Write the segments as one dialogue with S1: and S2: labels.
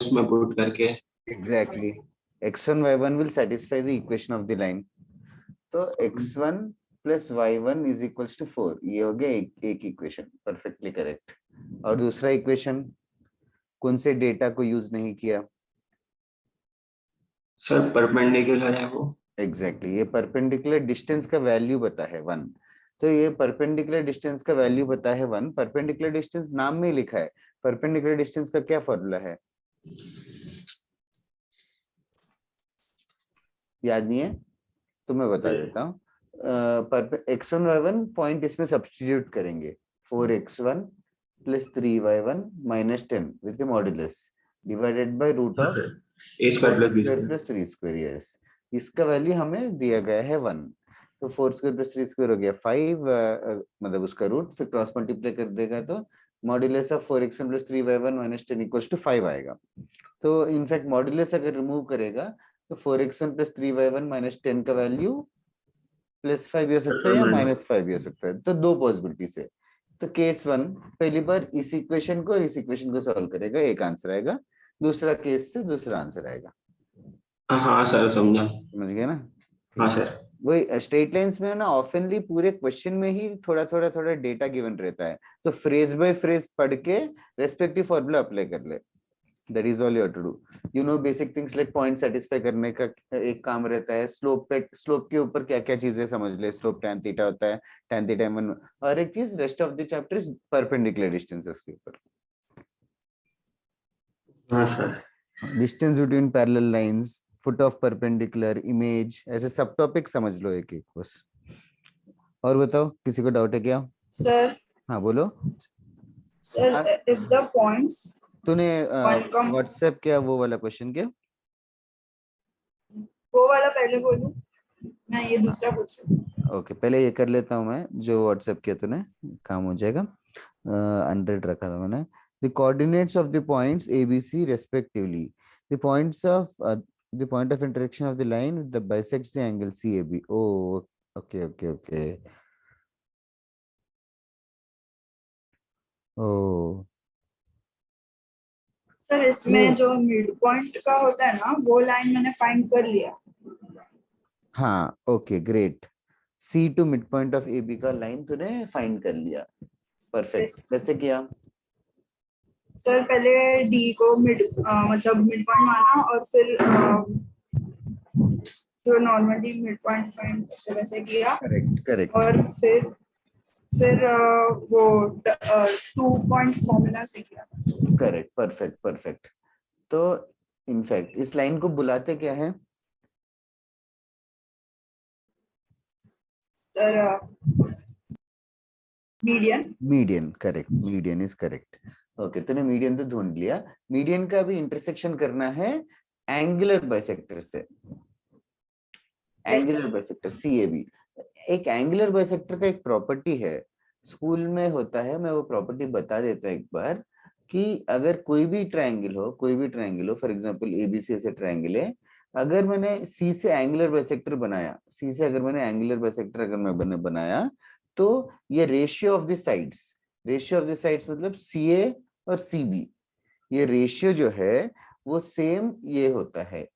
S1: उसमें पुट करके।
S2: Exactly, x1 y1 will satisfy the equation of the line. तो x1 plus y1 is equals to 4, ये हो गया एक इक्वेशन, परफेक्टली करेक्ट। और दूसरा इक्वेशन कौन से डेटा को यूज नहीं किया?
S1: सर परपेंडिकुलर है वो।
S2: एग्जैक्टली, ये परपेंडिकुलर डिस्टेंस का वैल्यू बता है 1। तो ये परपेंडिकुलर डिस्टेंस का वैल्यू बता है 1। परपेंडिकुलर डिस्टेंस नाम में ही लिखा है। परपेंडिकुलर डिस्टेंस का क्या फॉर्मूला है, याद नहीं है तो मैं बता देता हूँ। x1 y1 पॉइंट इसमें सब्स्टिट्यूट करेंगे, 4x1 plus 3y1 minus 10 with modulus divided by root of
S1: a square plus b square.
S2: Plus 3 square. Yes, इसका वैल्यू हमें दिया गया है 1। तो 4 स्क्वायर प्लस 3 स्क्वायर हो गया 5, मतलब उसका रूट, फिर क्रॉस मल्टीप्लाई कर देगा तो modulus of 4x1 plus 3y1 minus 10 equals to 5 आएगा। तो इनफैक्ट मॉड्यूलस अगर रिमूव करेगा तो 4x1 प्लस 3y1 माइनस 10 का वैल्यू प्लस 5 भी हो सकता है या माइनस 5 भी हो सकता है। तो दो पॉसिबिलिटी से, तो केस 1 पहली बार इस इक्वेशन को और इस इक्वेशन को सॉल्व करेगा, एक आंसर आएगा। दूसरा केस से दूसरा आंसर आएगा।
S1: हाँ सर समझा।
S2: समझ गया ना?
S1: हाँ सर।
S2: वही स्ट्रेट लाइंस में ना ऑफनली पूरे क्वेश्चन में ही थोड़ा थोड़ा थोड़ा डेटा गिवन रहता है, तो फ्रेज बाय फ्रेज पढ़ के रेस्पेक्टिव फॉर्मूला अप्लाई कर ले। That is all you have to do. You know basic things like point satisfy करने का एक काम रहता है। स्लोप पे, स्लोप के ऊपर क्या क्या चीजें समझ ले, स्लोप tan थीटा होता है, tan थीटा m1, और एक चीज rest of the chapter is perpendicular distances के ऊपर।
S1: हाँ sir.
S2: Distance between parallel lines, foot of perpendicular, image, ऐसे सब टॉपिक समझ लो एक एक बस। और बताओ, किसी को डाउट है क्या?
S3: सर
S2: हाँ बोलो।
S3: सर इफ द पॉइंट्स
S2: तूने
S3: Welcome.
S2: व्हाट्सएप किया वो वाला क्वेश्चन क्या?
S3: वो वाला पहले बोलूं, मैं ये दूसरा पूछ रही हूँ।
S2: ओके, पहले ये कर लेता हूँ मैं, जो व्हाट्सएप किया तूने, काम हो जाएगा। 100 रखा था मैंने। The coordinates of the points A B C respectively, the points of the point of interaction of the line with the bisects the angle C A B. Oh okay okay okay. Oh
S3: sir इसमें जो mid point का होता है ना, वो line मैंने find कर लिया।
S2: हाँ okay great. C to mid point of A B का लाइन तूने फाइंड कर लिया, परफेक्ट। कैसे किया?
S3: सर पहले डी को मतलब मिड पॉइंट माना, और फिर जो नॉर्मली मिड पॉइंट फाइंड करते हैं वैसे किया।
S2: Correct correct.
S3: और फिर वो 2 पॉइंट फॉर्मूला से किया।
S2: Correct, perfect perfect. तो इनफैक्ट इस लाइन को बुलाते क्या है?
S3: Sir median.
S2: Median, correct, median is correct. Okay, तूने मीडियन तो ढूंढ लिया। मीडियन का भी इंटरसेक्शन करना है एंगुलर बाइसेक्टर से। Angular bisector C A B. एक एंगुलर बाइसेक्टर का एक प्रॉपर्टी है, स्कूल में होता है, मैं वो प्रॉपर्टी बता देता हूँ एक बार, कि अगर कोई भी ट्रायंगल हो, कोई भी ट्रायंगल हो, फॉर एग्जांपल एबीसी ऐसे ट्रायंगल है, अगर मैंने सी से एंगुलर बाइसेक्टर बनाया, सी से अगर मैंने एंगुलर बाइसेक्टर अगर मैं बनाया, तो ये ratio of the sides, ratio of the sides मतलब सी ए और सी बी, ये रेशियो जो है वो सेम ये होता है,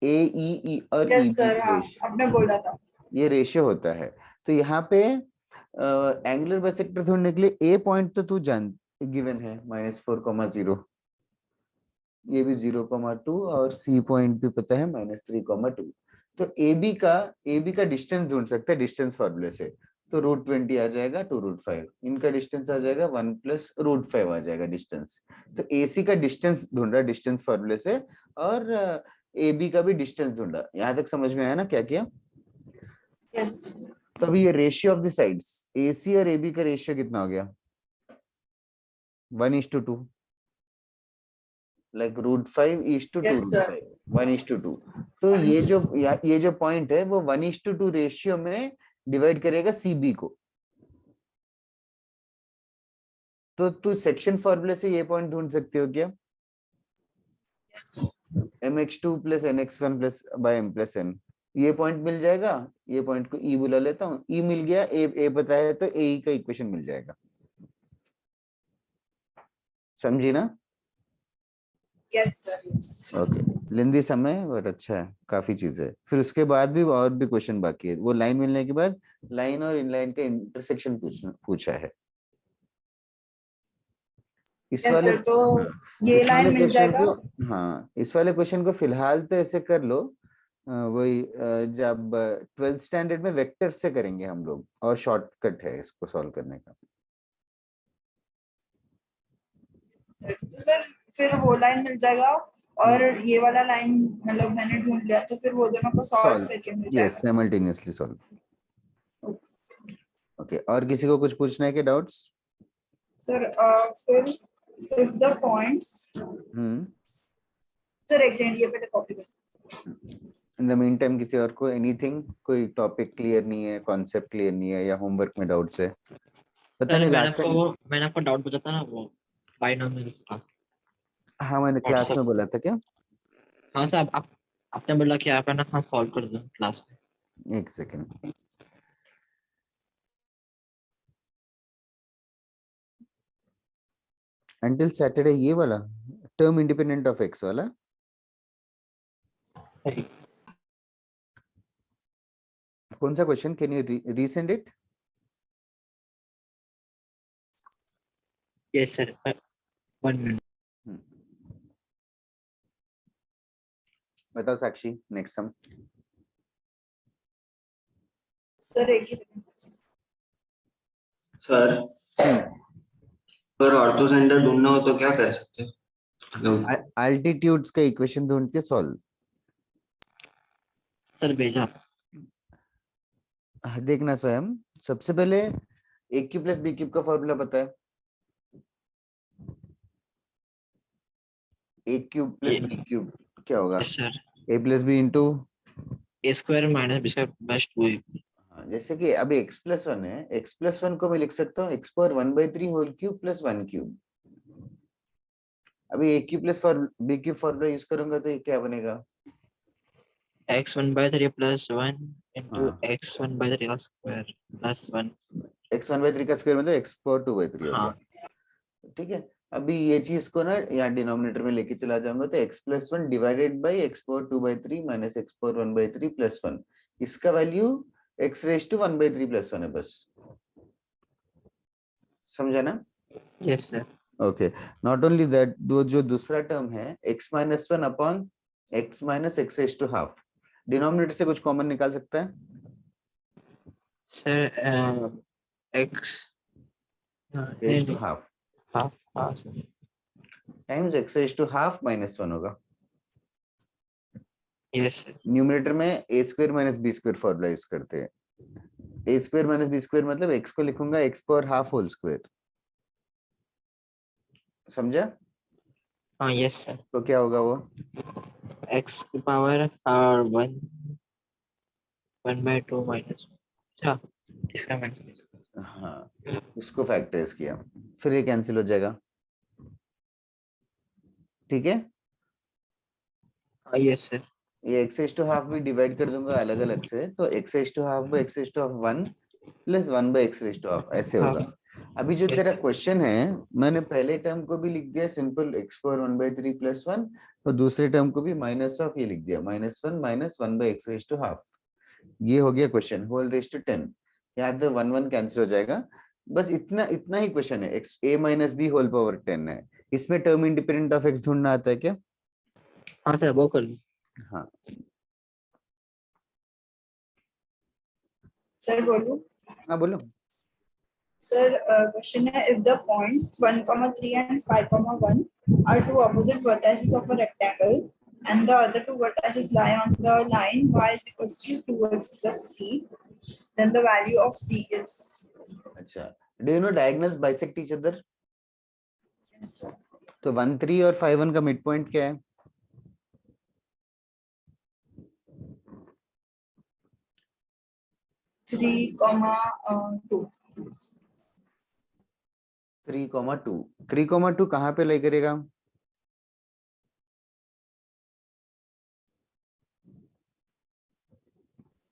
S2: ए ई और ई
S3: यस सर, हाँ आपने बोला था, ये
S2: रेशियो होता है। तो यहाँ पे एंगुलर बाइसेक्टर ढूंढने के लिए ए पॉइंट तो तू जान गिवन है -4,0, ये भी 0,2, और सी पॉइंट भी पता है -3,2। तो ए बी का डिस्टेंस ढूंढ सकते हैं डिस्टेंस फॉर्मूले से। तो √20 आ जाएगा 2√5, इनका डिस्टेंस आ जाएगा 1 + √5 आ जाएगा डिस्टेंस। तो ए सी का डिस्टेंस ढूंढा डिस्टेंस फॉर्मूले से, और ए बी का भी डिस्टेंस ढूंढा। यहाँ तक समझ में आया ना क्या किया?
S3: यस।
S2: तो अभी ये रेशियो ऑफ द साइड्स, ए सी और ए बी का रेशियो कितना हो गया? 1:2, लाइक √5 2√5, 1:2। तो ये जो पॉइंट है वो 1:2 रेशियो में डिवाइड करेगा सीबी को। तो तू सेक्शन फॉर्मूले से ये पॉइंट ढूंढ सकते हो क्या? mx2 + nx1 / m + n, ये पॉइंट मिल जाएगा। ये पॉइंट को ई बुला लेता हूँ, ई मिल गया, ए पता है तो ए का इक्वेशन मिल जाएगा। समझी ना?
S3: Yes, sir. Yes.
S2: ओके, लेंदी समय बट अच्छा है, काफी चीज है। फिर उसके बाद भी और भी क्वेश्चन बाकी है। वो लाइन मिलने के बाद लाइन और इनलाइन का इंटरसेक्शन पूछा है। इस
S3: Yes,
S2: वाले
S3: sir. तो
S2: हाँ,
S3: ये
S2: इस वाले
S3: लाइन मिल
S2: क्वेश्चन
S3: जाएगा।
S2: को, हाँ इस वाले क्वेश्चन को फिलहाल तो ऐसे कर लो। वही जब 12th स्टैंडर्ड में वेक्टर से करेंगे हम लोग, और शॉर्टकट है इसको सॉल्व करने का।
S3: तो सर फिर वो लाइन मिल जाएगा और ये वाला लाइन मतलब मैंने ढूंढ लिया, तो फिर वो दोनों को सॉल्व
S2: सॉल्व,
S3: करके मिल
S2: यस,
S3: जाएगा।
S2: Simultaneously solve. ओके, और किसी को कुछ पूछना है कि डाउट्स?
S3: सर फिर if the points, सर एक सेकंड ये पहले कॉपी कर।
S2: इन द मीन टाइम किसी और को एनीथिंग, कोई टॉपिक क्लियर नहीं है, कॉन्सेप्ट क्लियर नहीं है, या होमवर्क में डाउट्स है? पता नहीं लास्ट टाइम
S4: मैंने आपको डाउट पूछा था ना, वो बाइनोमियल्स का।
S2: हाँ मैंने क्लास में बोला था क्या?
S4: हाँ सर, आप आपने बोला कि आप है ना, हाँ सॉल्व कर दो क्लास में।
S2: एक सेकंड। अंटिल सैटरडे ये वाला टर्म इंडिपेंडेंट ऑफ एक्स वाला? कौन सा question? Can you resend it?
S4: Yes sir, 1 minute.
S2: बताओ साक्षी, नेक्स्ट सम।
S3: सर एक ही सेकंड।
S1: सर अगर ऑर्थो सेंटर ढूंढना हो तो क्या कर सकते हैं? मतलब
S2: अल्टीट्यूड्स का इक्वेशन ढूंढ के सॉल्व।
S4: सर भेजा।
S2: देखना स्वयं। सबसे पहले a cube plus b cube का फॉर्मूला पता है? A cube plus b cube क्या होगा?
S4: Yes sir,
S2: a plus b into,
S4: a square minus b square plus 2ab।
S2: जैसे कि अभी x प्लस 1 है, x प्लस 1 को मैं लिख सकता हूँ x power 1/3 whole cube plus 1 cube. अभी a cube plus b cube formula use करूंगा तो ये क्या बनेगा?
S4: x 1/3 प्लस 1 इंटू
S2: हाँ,
S4: x 1/3 का स्क्वायर प्लस 1।
S2: x 1/3 का स्क्वायर मतलब x पावर 2/3 हो
S4: हाँ
S2: गया। ठीक है, अभी ये चीज को ना यहाँ डिनोमिनेटर में लेके चला जाऊंगा तो x plus 1 divided by x power 2/3 minus x power 1/3 plus 1, इसका वैल्यू x रेज टू 1/3 प्लस 1 है बस। समझा ना?
S4: Yes sir.
S2: Okay, not only that, दो जो दूसरा टर्म है x minus 1 upon x minus x raise to half, denominator से कुछ कॉमन निकाल सकता है?
S4: Sir x
S2: raise to half
S4: हाँ हाँ sir.
S2: Times x raise to half minus 1 होगा।
S4: Yes sir.
S2: न्यूमरेटर में a square minus b square formula use करते हैं। A square minus b square मतलब x को लिखूंगा x power half whole square. समझा?
S4: हाँ यस सर।
S2: तो क्या होगा वो?
S4: x की पावर 1/2 माइनस, अच्छा इसका माइनस।
S2: हाँ, इसको फैक्टराइज किया, फिर ये कैंसिल हो जाएगा। ठीक है,
S4: हाँ यस सर।
S2: ये x रेज टू हाफ भी डिवाइड कर दूंगा अलग अलग से, तो x raise to half by x raise to half 1 plus 1 by x raise to half ऐसे
S4: हाँ
S2: होगा। अभी जो तेरा क्वेश्चन है, मैंने पहले टर्म को भी लिख दिया सिंपल x पावर 1/3 प्लस 1, और दूसरे टर्म को भी माइनस ऑफ ये लिख दिया -1 minus 1 by x raise to half. ये हो गया क्वेश्चन होल रेज टू 10। यहाँ तो 1 1 कैंसिल हो जाएगा। बस इतना इतना ही क्वेश्चन है। x a minus b whole power 10 है। इसमें टर्म इंडिपेंडेंट ऑफ x ढूंढना आता है क्या?
S4: हाँ सर, वो कर लो।
S2: हाँ
S3: सर बोलूं?
S2: हाँ बोलो।
S3: सर क्वेश्चन है, if the points 1, 3 and 5, 1 are two opposite vertices of a rectangle and the other two vertices lie on the line y is equals to 2x plus c, then the value of c is?
S2: अच्छा, do you know diagonals bisect each other?
S3: Yes, sir.
S2: तो 1 3 और 5 1 का mid point क्या है?
S3: 3, 2.
S2: 3,2 3,2 कहाँ पे लाई करेगा?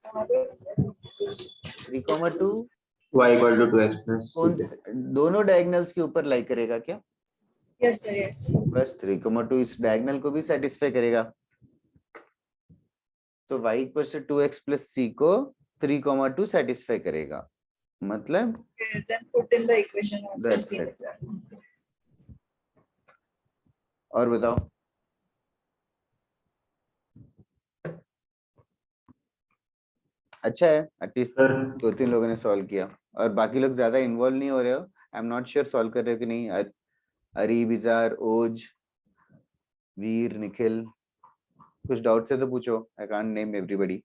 S3: कहाँ पे?
S2: 3,2
S1: y equal to 2x plus
S2: कौन दोनों डायगोनल्स के ऊपर लाई करेगा क्या?
S3: Yes, sir. Yes.
S2: प्लस 3,2 इस डायगोनल को भी सेटिस्फाई करेगा, तो y equal to 2x plus c को 3,2 सेटिस्फाई करेगा, मतलब
S3: Okay, then put in the equation of
S2: That's
S3: C.
S2: it. और बताओ। अच्छा है, एटलीस्ट
S1: सर
S2: 2-3 लोगों ने सॉल्व किया और बाकी लोग ज्यादा इन्वॉल्व नहीं हो रहे हो। आई एम नॉट श्योर सॉल्व कर रहे हो कि नहीं। अरी, बिजार, ओज, वीर, निखिल, कुछ डाउट्स है तो पूछो। I can't name everybody.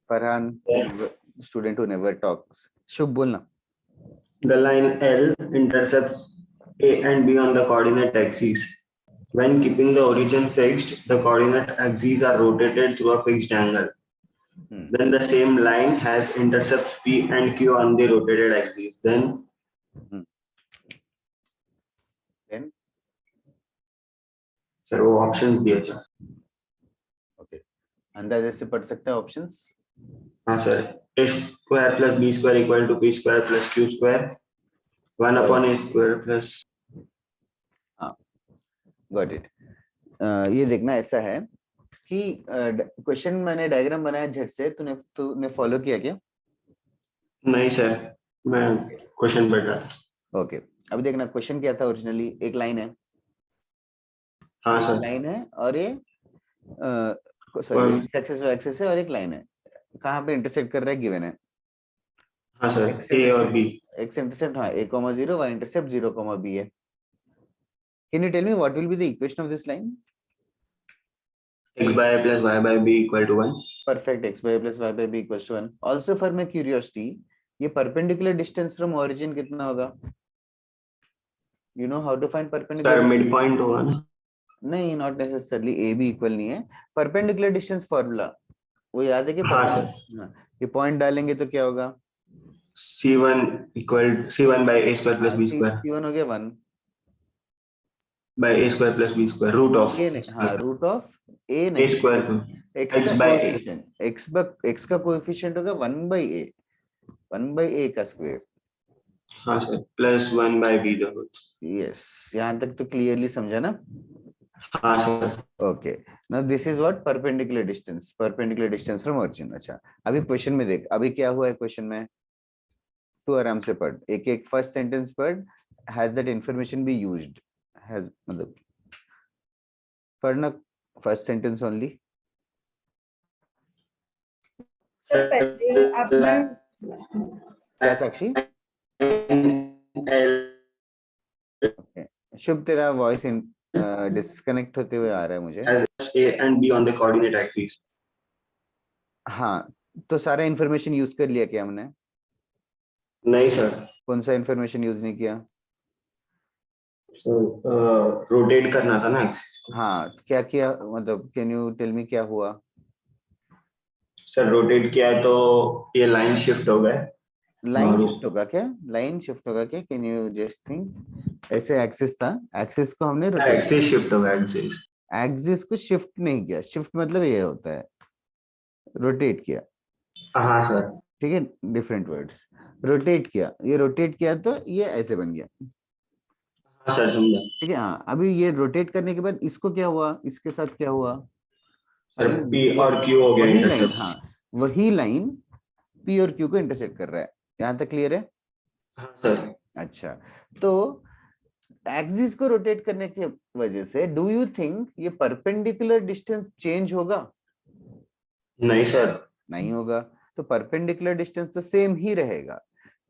S2: Farhan, student who never talks. Shubh बोलना।
S1: the line L intercepts A and B on the coordinate axes. When keeping the origin fixed, the coordinate axes are rotated through a fixed angle. Then the same line has intercepts P and Q on the rotated axes. Then sir वो options दिए थे।
S2: Okay, अंदाजे से पढ़ सकते हैं options.
S1: हाँ sir, a square plus b square equal to p square plus q square, 1 upon a square plus।
S2: हाँ, गॉट इट। ये देखना ऐसा है कि क्वेश्चन मैंने डायग्राम बनाया झट से, तूने फॉलो किया क्या?
S1: नहीं सर, मैं क्वेश्चन पढ़ रहा था।
S2: ओके, अब देखना क्वेश्चन क्या था ओरिजिनली। एक लाइन है,
S1: हाँ सर,
S2: लाइन है और ये सॉरी एक्सेस है और एक लाइन है। कहाँ पे इंटरसेक्ट कर रहा है गिवन है।
S1: हाँ सर, a और b।
S2: एक्स इंटरसेप्ट हाँ a,0, y इंटरसेप्ट 0, b है। Can you tell me what will be the equation of this line?
S1: x by a plus y by b equal to 1।
S2: Perfect, x by a plus y by b equals to 1. Also for my curiosity, ये perpendicular distance from origin कितना होगा? You know how to find perpendicular?
S1: Sir mid point होगा ना?
S2: नहीं, not necessarily, a b equal नहीं है। perpendicular distance formula वो याद है कि
S1: हाँ
S2: ये पॉइंट डालेंगे तो क्या होगा?
S1: c1 equal c1 by a square plus b square
S2: c1 हो गया 1
S1: by a square plus b square root of
S2: a नहीं, हाँ रूट ऑफ a
S1: a
S2: नहीं,
S1: square to
S2: x
S1: x
S2: का
S1: by a।
S2: कोएफिशिएंट x का coefficient होगा 1 by a का square.
S1: हाँ sir, plus 1 by b the whole।
S2: Yes, यहाँ तक तो क्लियरली समझा ना?
S1: हाँ sir.
S2: Okay, now this is what perpendicular distance from origin. अच्छा, अभी क्वेश्चन में देख, अभी क्या हुआ है क्वेश्चन में, तू आराम से पढ़, एक एक फर्स्ट सेंटेंस पढ़। Has that information be used? Has मतलब पढ़ना फर्स्ट सेंटेंस ओनली।
S3: सर पहले आपने
S2: क्या साक्षी? Okay. शुभ, तेरा वॉइस डिस्कनेक्ट होते हुए आ रहा है मुझे।
S1: a and b on the coordinate axes।
S2: हाँ, तो सारा इंफॉर्मेशन यूज कर लिया क्या हमने?
S1: नहीं सर,
S2: कौन सा इंफॉर्मेशन यूज नहीं किया?
S1: रोटेट करना था ना axis।
S2: हाँ, क्या किया मतलब कैन यू टेल मी क्या हुआ?
S1: सर रोटेट किया तो ये लाइन शिफ्ट हो गए।
S2: लाइन शिफ्ट होगा क्या? लाइन शिफ्ट होगा क्या? कैन यू जस्ट थिंक, ऐसे एक्सिस था, एक्सिस को हमने रोटेट,
S1: एक्सिस शिफ्ट हो गया। एक्सिस
S2: एक्सिस को शिफ्ट नहीं किया। शिफ्ट मतलब ये होता है रोटेट किया।
S1: हाँ सर,
S2: ठीक है, डिफरेंट वर्ड्स। रोटेट किया, ये रोटेट किया तो ये ऐसे बन गया।
S1: हाँ सर समझा।
S2: ठीक है, हाँ। अभी ये रोटेट करने के बाद इसको क्या हुआ, इसके साथ क्या हुआ?
S1: सर p और q हो गया
S2: वही लाइन,
S1: इंटरसेप्ट।
S2: हाँ वही लाइन p और q को इंटरसेक्ट कर रहा है। यहाँ तक क्लियर है?
S1: हाँ सर।
S2: अच्छा, तो एक्सिस को रोटेट करने की वजह से डू यू थिंक ये परपेंडिकुलर डिस्टेंस चेंज होगा?
S1: नहीं सर,
S2: नहीं होगा। तो परपेंडिकुलर डिस्टेंस तो सेम ही रहेगा।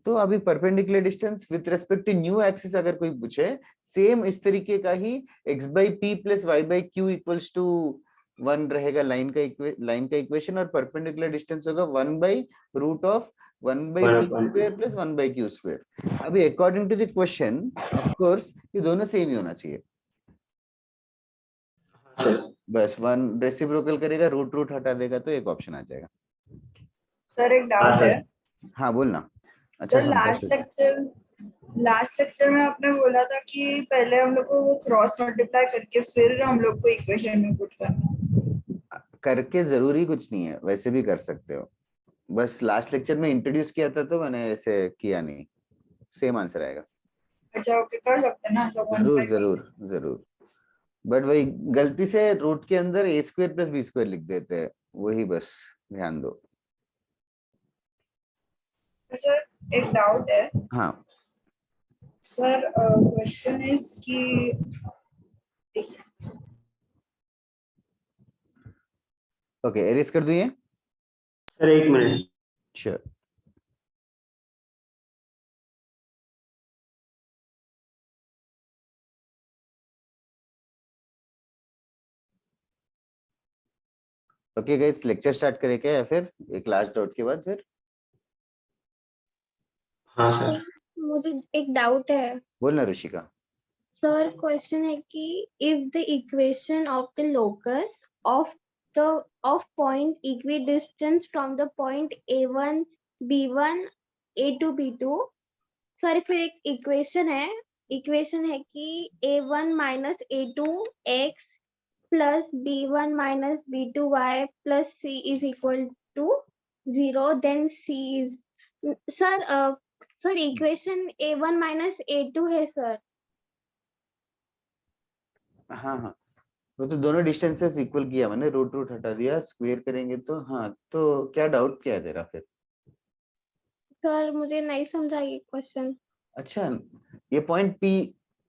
S2: तो अभी perpendicular distance with respect to new axis अगर कोई पूछे, सेम इस तरीके का ही x by p plus y by q equals to 1 रहेगा लाइन का इक्वेशन, और परपेंडिकुलर डिस्टेंस होगा 1 by root of 1 by p square plus 1 by q square. अभी according to the question of course ये दोनों सेम ही होना चाहिए। बस 1 रेसिप्रोकल करेगा, रूट रूट हटा देगा तो एक ऑप्शन आ जाएगा।
S3: सर एक डाउट है।
S2: हाँ बोलना। अच्छा,
S3: सर लास्ट लेक्चर में आपने बोला था कि पहले हम लोग को वो क्रॉस मल्टीप्लाई करके फिर हम लोग को इक्वेशन में पुट करना।
S2: करके जरूरी कुछ नहीं है, वैसे भी कर सकते हो। बस लास्ट लेक्चर में इंट्रोड्यूस किया था तो मैंने ऐसे किया नहीं, सेम आंसर आएगा।
S3: अच्छा ओके, कर सकते हैं ना ऐसा 1
S2: जरूर
S3: by
S2: जरूर जरूर, बट वही गलती से रूट के अंदर ए स्क्वायर प्लस बी स्क्वायर लिख देते हैं, वही बस ध्यान दो।
S3: सर एक डाउट है
S2: हाँ
S3: सर, क्वेश्चन इज कि
S2: ओके, एरेज कर दूं ये?
S1: Sir 1 minute.
S2: Sure. Okay guys, lecture start करें क्या, या फिर एक लास्ट डाउट के बाद फिर?
S1: हाँ सर।
S5: मुझे एक डाउट है
S2: बोलना ऋषिका।
S5: सर। क्वेश्चन है कि if the equation of the locus of the of point equidistance from the point a1 b1 a2 b2, sorry फिर एक इक्वेशन है कि a1 minus a2 x plus b1 minus b2 y plus c is equal to 0, then c is, sir sir equation a1 minus a2 है sir.
S2: हाँ हाँ, वो तो दोनों डिस्टेंसेस इक्वल किया मैंने, रूट रूट हटा दिया, स्क्वायर करेंगे तो हाँ, तो क्या डाउट क्या है तेरा फिर?
S5: सर मुझे नहीं समझा ये क्वेश्चन।
S2: अच्छा, ये पॉइंट P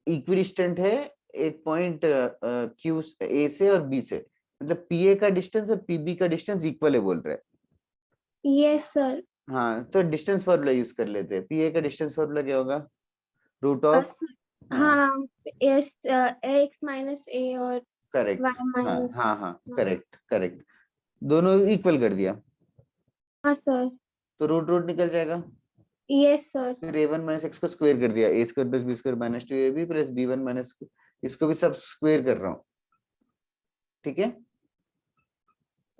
S2: इक्विडिस्टेंट है, एक पॉइंट Q A से और B से, मतलब PA का डिस्टेंस और PB का डिस्टेंस इक्वल है बोल रहे हैं।
S5: Yes sir.
S2: हाँ, तो डिस्टेंस फॉर्मूला यूज कर लेते हैं। PA का डिस्टेंस फॉर्मूला क्या होगा? रूट ऑफ,
S5: हाँ एस एक्स माइनस ए और
S2: करेक्ट,
S5: वाई
S2: हाँ
S5: माइनस।
S2: हाँ हाँ, करेक्ट करेक्ट, दोनों इक्वल कर दिया
S5: हाँ सर।
S2: तो रूट रूट निकल जाएगा।
S5: Yes sir.
S2: फिर a1 माइनस एक्स को स्क्वायर कर दिया, a square plus b square minus 2ab plus b1 minus, इसको भी सब स्क्वायर कर रहा हूँ, ठीक है।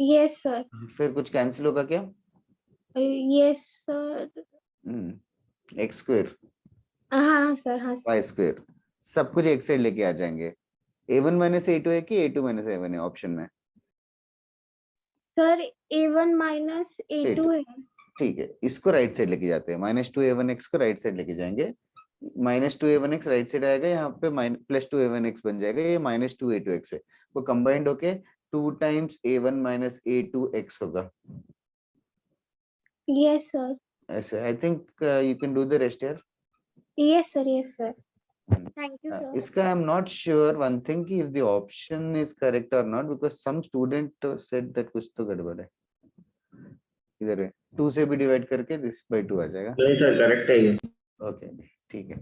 S5: Yes sir.
S2: फिर कुछ कैंसिल होगा क्या?
S5: Yes sir.
S2: एक्स स्क्वायर
S5: हाँ सर, हाँ सर।
S2: वाई स्क्वायर, सब कुछ एक साइड लेके आ जाएंगे। a1 माइनस a2 है कि a2 माइनस a1 है ऑप्शन में?
S5: Sir a1 minus
S2: A2,
S5: a2 है।
S2: ठीक है, इसको राइट साइड लेके जाते हैं, -2a1x को राइट साइड लेके जाएंगे, -2a1x राइट साइड आएगा, यहाँ पे +2a1x बन जाएगा, ये -2a2x है, वो कंबाइंड होके 2 टाइम्स a1 माइनस a2x होगा।
S5: Yes sir.
S2: ऐसे I think you can do the rest here.
S5: Yes sir, yes sir. Thank you sir.
S2: इसका I am not sure one thing कि if the option is correct और not, because some student said that कुछ तो गड़बड़ है। इधर है 2 से भी डिवाइड करके दिस बाय 2 आ जाएगा।
S1: नहीं सर, करेक्ट है ये।
S2: ओके ठीक है,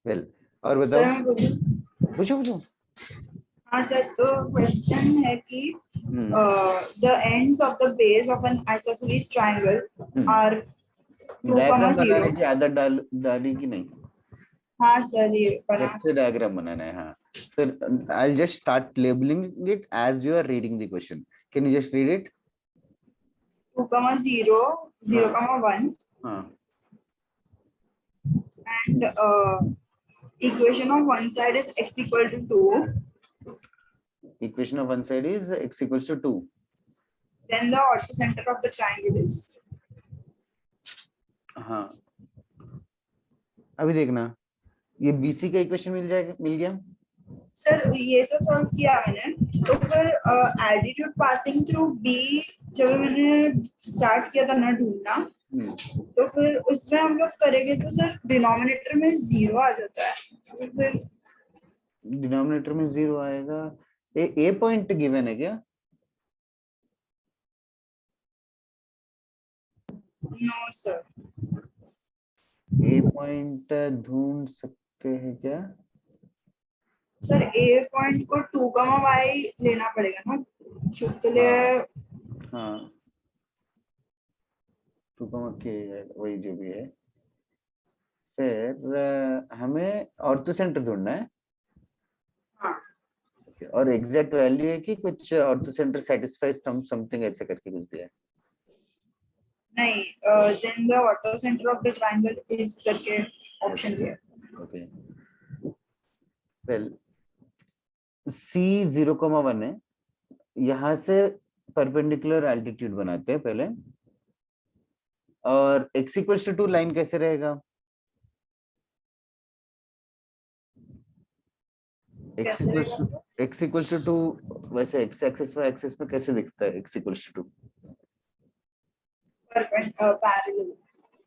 S2: वेल और
S3: सर
S2: बताओ।
S3: मैं बोलूं?
S2: पूछो पूछो।
S3: हाँ सर, तो क्वेश्चन है कि the ends of the base of an isosceles triangle are 2,
S2: diagram बनाना
S3: 0.
S2: है कि आदत डाली कि नहीं?
S3: हाँ सर, ये बना।
S2: जब से डायग्राम बनाना है, हाँ, तो I'll just start labeling it as you are reading the question. Can you just read it?
S3: 2, 0, 0, 1,
S2: हाँ,
S3: and equation of one side is x equal to 2.
S2: equation of one side is x equals to 2.
S3: Then the orthocenter of the triangle is.
S2: हाँ, अभी देखना, ये BC का equation मिल गया।
S3: Sir ये सब solve किया मैंने, तो फिर एल्टीट्यूड पासिंग थ्रू बी जब मैंने स्टार्ट किया था ना ढूंढना, तो फिर उसमें हम लोग करेंगे तो सर डिनोमिनेटर में 0 आ जाता है, तो फिर
S2: डिनोमिनेटर में 0 आएगा। ए पॉइंट गिवन है क्या?
S3: No sir.
S2: ए पॉइंट ढूंढ सकते हैं क्या?
S3: सर ए पॉइंट को 2, y लेना पड़ेगा ना, तो लिए
S2: हाँ 2, k वही जो भी है। फिर हमें ऑर्थोसेंटर ढूंढना है।
S3: हाँ
S2: और एग्जैक्ट वैल्यू है कि कुछ ऑर्थोसेंटर सेटिस्फाइज समथिंग ऐसे करके कुछ दिया है।
S3: नहीं, then the orthocentre of the triangle is करके ऑप्शन दिया।
S2: ओके, वेल C 0,1 है, यहाँ से परपेंडिकुलर एल्टीट्यूड बनाते हैं पहले, और x = 2 लाइन कैसे रहेगा? x
S3: कैसे
S2: इक्वल्स
S3: रहेगा?
S2: टू x इक्वल्स टू 2 वैसे x एक्सिस y एक्सिस में कैसे दिखता है x इक्वल्स टू 2?
S3: पैरेलल।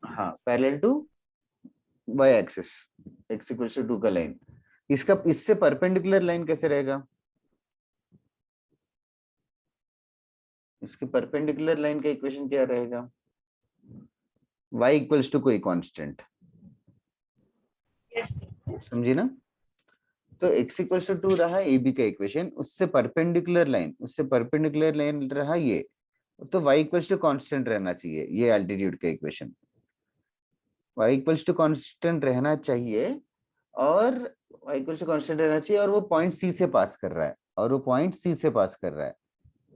S2: हाँ parallel to y axis x equals to 2 का लाइन, इसका इससे परपेंडिकुलर लाइन कैसे रहेगा? इसके परपेंडिकुलर लाइन का इक्वेशन क्या रहेगा? y इक्वल्स टू कोई कांस्टेंट,
S3: यस
S2: समझी ना? तो x इक्वल्स टू 2 रहा ए बी का इक्वेशन, उससे परपेंडिकुलर लाइन रहा ये, तो y इक्वल्स टू कांस्टेंट रहना चाहिए, ये एल्टीट्यूड का equation y equals to constant रहना चाहिए, और y इक्वल्स टू कांस्टेंट रहना चाहिए, और वो पॉइंट C से पास कर रहा है,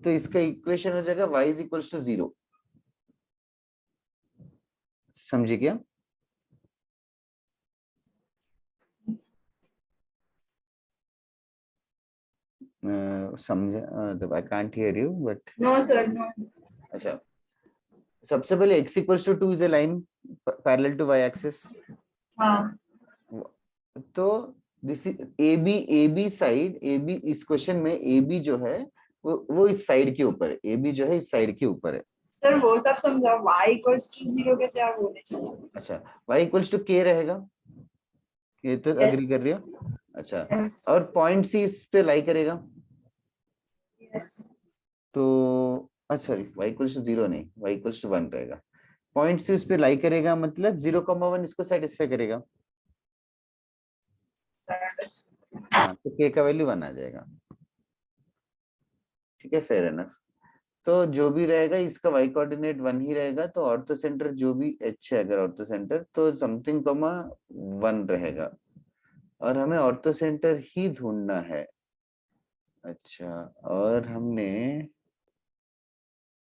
S2: तो इसका इक्वेशन हो जाएगा y इज इक्वल्स टू 0। समझी क्या? समझा? I can't hear you but
S3: no sir no.
S2: अच्छा, सबसे पहले x equals to 2 is a line parallel to y axis,
S3: हाँ
S2: तो this is A B side, A B इस क्वेश्चन में ए बी जो है वो इस साइड के ऊपर है, ए बी जो है इस साइड के ऊपर है।
S3: सर वो सब समझा, y इक्वल्स टू 0 कैसे आप बोले चलो।
S2: अच्छा y इक्वल्स टू k रहेगा, ये तो अग्री कर रही हो? अच्छा,
S3: यस
S2: और पॉइंट सी इस पे लाई करेगा,
S3: यस
S2: तो अच्छा सॉरी y इक्वल्स टू 0 नहीं, y इक्वल्स टू 1 रहेगा, पॉइंट सी उस पे लाई करेगा, मतलब 0,1 इसको सेटिस्फाई करेगा। हाँ, तो k का वैल्यू 1 आ जाएगा, ठीक है, फेयर है ना? तो जो भी रहेगा इसका y कोऑर्डिनेट 1 ही रहेगा, तो ऑर्थो सेंटर जो भी h है, अगर ऑर्थो सेंटर तो समथिंग कॉमा 1 रहेगा, और हमें ऑर्थो सेंटर ही ढूंढना है। अच्छा, और हमने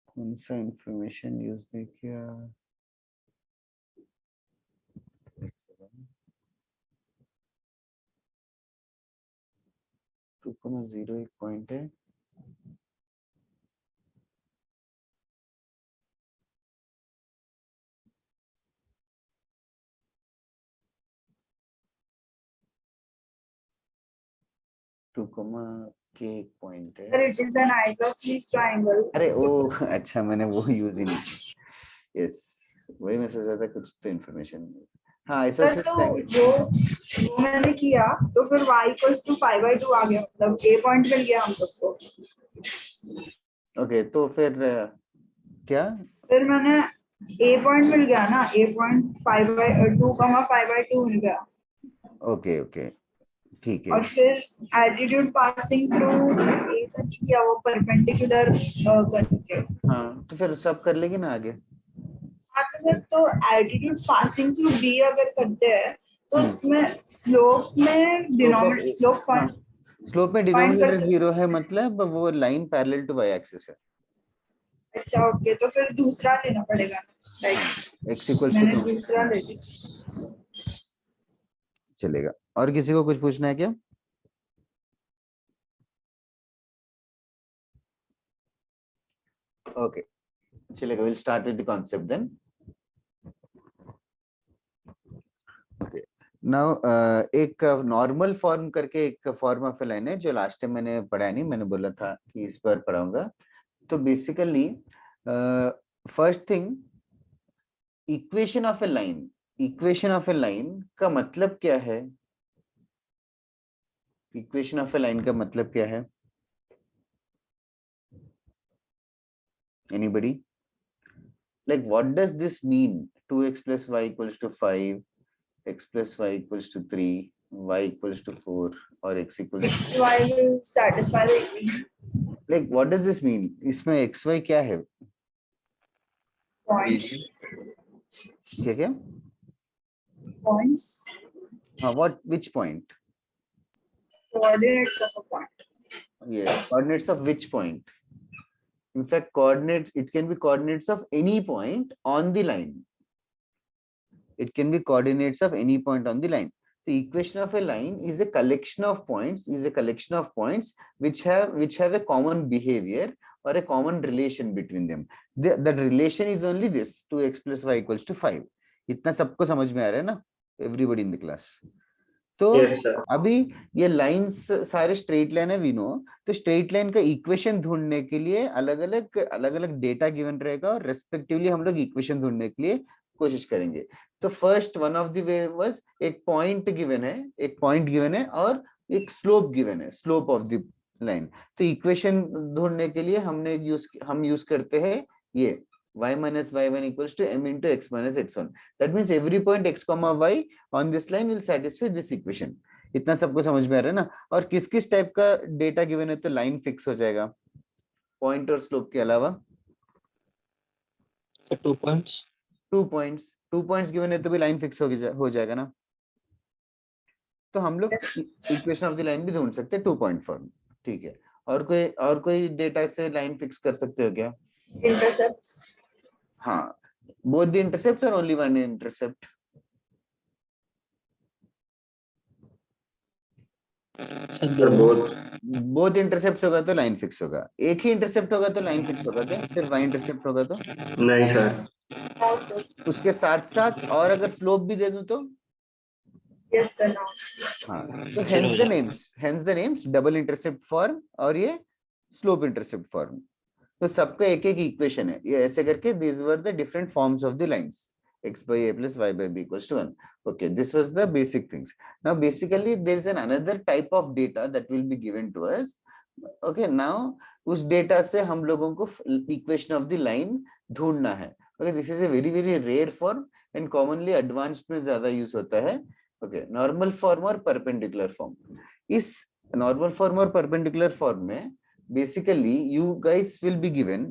S2: कौन सा इंफॉर्मेशन यूज नहीं किया? 2,0 एक पॉइंट है, टू कॉमा के एक पॉइंट है।
S3: Sir it is an isosceles triangle.
S2: अरे ओ अच्छा, मैंने वो यूज ही नहीं किया। यस, वही मैं सोच रहा था कुछ तो इंफॉर्मेशन। हाँ
S3: सर
S2: आइसोसेलेस
S3: तो
S2: ट्रायंगल,
S3: वो मैंने किया तो फिर y इक्वल्स टू 5/2 आ गया, मतलब a पॉइंट मिल गया हम लोग को।
S2: ओके, तो फिर क्या?
S3: फिर मैंने a पॉइंट मिल गया ना, a पॉइंट 5/2 मिल गया।
S2: ओके ओके ठीक है।
S3: और फिर एल्टीट्यूड पासिंग थ्रू a तक किया, वो परपेंडिकुलर करके।
S2: हाँ तो फिर सब कर लेगी ना आगे।
S3: हाँ तो सर, तो एल्टीट्यूड पासिंग थ्रू b अगर करते हैं तो उसमें स्लोप में डिनोमिनेटर स्लोप
S2: हाँ, स्लोप में
S3: फाइंड
S2: डिनोमिनेटर
S3: करते।
S2: 0 है, मतलब वो line parallel to y axis है।
S3: अच्छा ओके, तो फिर दूसरा लेना पड़ेगा, राइट?
S2: x इक्वल्स
S3: मैंने
S2: टू
S3: दूसरा ले लिया।
S2: चलेगा। और किसी को कुछ पूछना है क्या? ओके चलेगा, will start with the concept then. Okay now एक नॉर्मल फॉर्म करके एक फॉर्म ऑफ ए लाइन है, जो लास्ट टाइम मैंने पढ़ाया नहीं, मैंने बोला था कि इस बार पढ़ाऊंगा। तो basically first thing, equation of A line, equation of A line का मतलब क्या है? इक्वेशन ऑफ ए लाइन का मतलब क्या है? Anybody? Like what does this mean? 2x plus y equals to 5, x plus y equals to 3, y equals to 4, or x equals to...
S3: y will satisfy the equation.
S2: Like what does this mean? इसमें x y क्या है?
S3: Points.
S2: क्या क्या?
S3: Points.
S2: हाँ, what, which point?
S3: Coordinates of a point.
S2: Yes, coordinates of which point? In fact, coordinates, it can be coordinates of any point on the line. It can be coordinates of any point on the line. The equation of a line is a collection of points, which have a common behavior or a common relation between them. The relation is only this, 2x plus y equals to 5. इतना सबको समझ में आ रहा है ना, everybody in the class? तो
S1: Yes, sir.
S2: अभी ये लाइंस सारे स्ट्रेट लाइन है वी नो, तो स्ट्रेट लाइन का इक्वेशन ढूंढने के लिए अलग अलग डेटा गिवन रहेगा और रेस्पेक्टिवली हम लोग इक्वेशन ढूंढने के लिए कोशिश करेंगे। तो first one of the way was एक पॉइंट गिवन है और एक स्लोप गिवन है, स्लोप ऑफ द लाइन। तो इक्वेशन ढूंढने के लिए हम यूज करते हैं ये y minus y1 equals to m into x minus x1. That means every point x comma y on this line will satisfy this equation. इतना सबको समझ में आ रहा है ना? और किस किस टाइप का डेटा गिवन है तो लाइन फिक्स हो जाएगा पॉइंट और स्लोप के अलावा?
S4: 2 points.
S2: 2 पॉइंट्स गिवन है तो भी लाइन फिक्स हो जाएगा ना? तो हम लोग इक्वेशन ऑफ द लाइन भी ढूंढ सकते हैं 2 पॉइंट फॉर्म। ठीक है, और कोई डेटा से लाइन फिक्स कर सकते हो क्या?
S3: Intercepts.
S2: हाँ, both the intercepts or only one intercept?
S4: Sir,
S1: Sir,
S4: दोनों.
S1: both.
S2: बोथ इंटरसेप्ट होगा तो लाइन फिक्स होगा, एक ही इंटरसेप्ट होगा तो लाइन फिक्स होगा क्या? सिर्फ वाई इंटरसेप्ट होगा तो?
S1: नहीं sir.
S3: No, sir.
S2: उसके साथ साथ और अगर स्लोप भी दे दूं तो?
S3: Yes, sir. No.
S2: हाँ, तो
S4: फिर हो जाएगा.
S2: Hence the names double intercept form और ये स्लोप इंटरसेप्ट फॉर्म। तो सबका एक एक इक्वेशन है, ये ऐसे करके these were the different forms of the lines, x by a plus y by b equals to 1. Okay, this was the basic things. Now basically there is another type of data that will be given to us. Okay, now उस data से हम लोगों को equation of the line ढूंढना है। Okay, this is a very rare form and commonly advanced में ज्यादा use होता है। Okay, नॉर्मल फॉर्म और परपेंडिकुलर फॉर्म। इस नॉर्मल फॉर्म और परपेंडिकुलर फॉर्म में basically you guys will be given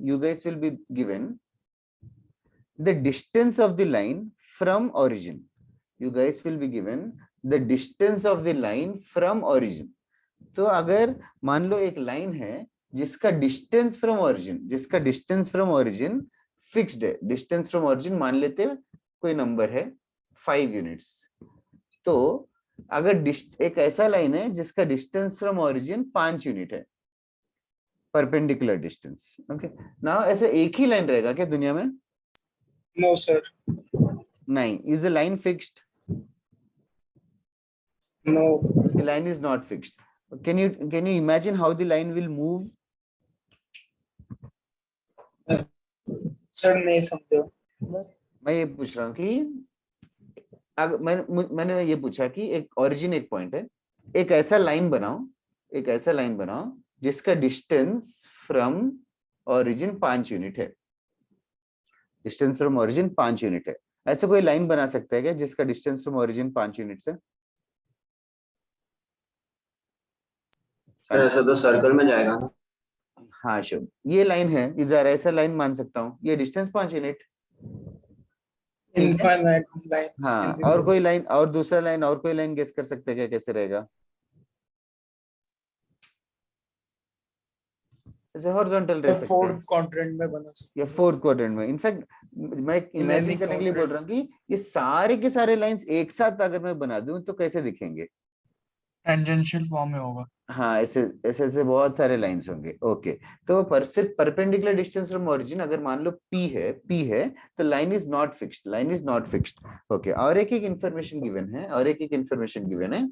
S2: the distance of the line from origin. You guys will be given the distance of the line from origin. तो अगर मान लो एक line है जिसका distance from origin fixed है, distance from origin मान लेते हैं कोई नंबर है 5 यूनिट्स। तो अगर एक ऐसा लाइन है जिसका डिस्टेंस फ्रॉम ओरिजिन 5 यूनिट है, परपेंडिकुलर डिस्टेंस। ओके, नाउ ऐसे एक ही लाइन रहेगा क्या दुनिया में?
S6: No, sir.
S2: नहीं, is the line fixed?
S6: No.
S2: The line is not fixed. Can you imagine how the line will move?
S6: Sir, नहीं समझो.
S2: मैं ये पूछ रहा हूँ कि मैंने ये पूछा कि एक ओरिजिन एक पॉइंट है, एक ऐसा लाइन बनाओ जिसका डिस्टेंस फ्रॉम ओरिजिन 5 यूनिट है। डिस्टेंस फ्रॉम ओरिजिन 5 यूनिट है, ऐसा कोई लाइन बना सकता है क्या जिसका डिस्टेंस फ्रॉम ओरिजिन 5 यूनिट है?
S1: Sir, ऐसा तो सर्कल में जाएगा ना?
S2: हाँ शुभ, ये लाइन है, इधर ऐसा लाइन मान सकता हूँ, ये डिस्टेंस 5 यूनिट।
S6: Infinite lines.
S2: हाँ,
S6: can be
S2: और
S6: moved.
S2: कोई लाइन और दूसरा लाइन और कोई लाइन गेस कर सकते हैं क्या कैसे रहेगा? ऐसे हॉरिजॉन्टल रह सकते हैं,
S6: फोर्थ क्वाड्रेंट में बना सकते
S2: या फोर्थ क्वाड्रेंट में। इनफैक्ट मैं इमेजिन करने के लिए बोल रहा हूँ कि ये सारे के सारे लाइंस एक साथ अगर मैं बना दूं तो कैसे दिखेंगे?
S6: टेंजेंशियल फॉर्म में होगा.
S2: हाँ, ऐसे बहुत सारे लाइंस होंगे। ओके, तो सिर्फ परपेंडिकुलर डिस्टेंस फ्रॉम ओरिजिन अगर मान लो p है तो line is not fixed. Okay, और एक इंफॉर्मेशन गिवन है,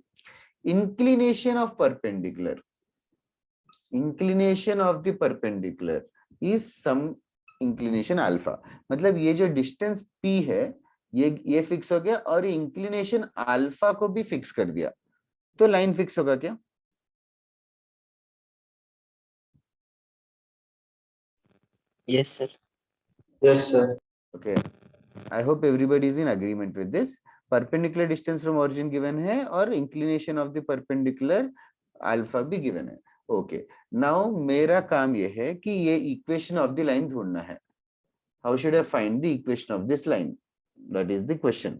S2: inclination of the perpendicular is some inclination alpha. मतलब ये जो डिस्टेंस p है ये फिक्स हो गया और इंक्लिनेशन अल्फा को भी फिक्स कर दिया, तो लाइन फिक्स होगा क्या?
S4: Yes, sir.
S1: Yes, sir.
S2: Okay, I hope everybody is in agreement with this. Perpendicular distance from origin given है और inclination of the perpendicular alpha भी given है। Okay, now मेरा काम ये है कि ये equation of the line ढूंढना है। How should I find the equation of this line? That is the question.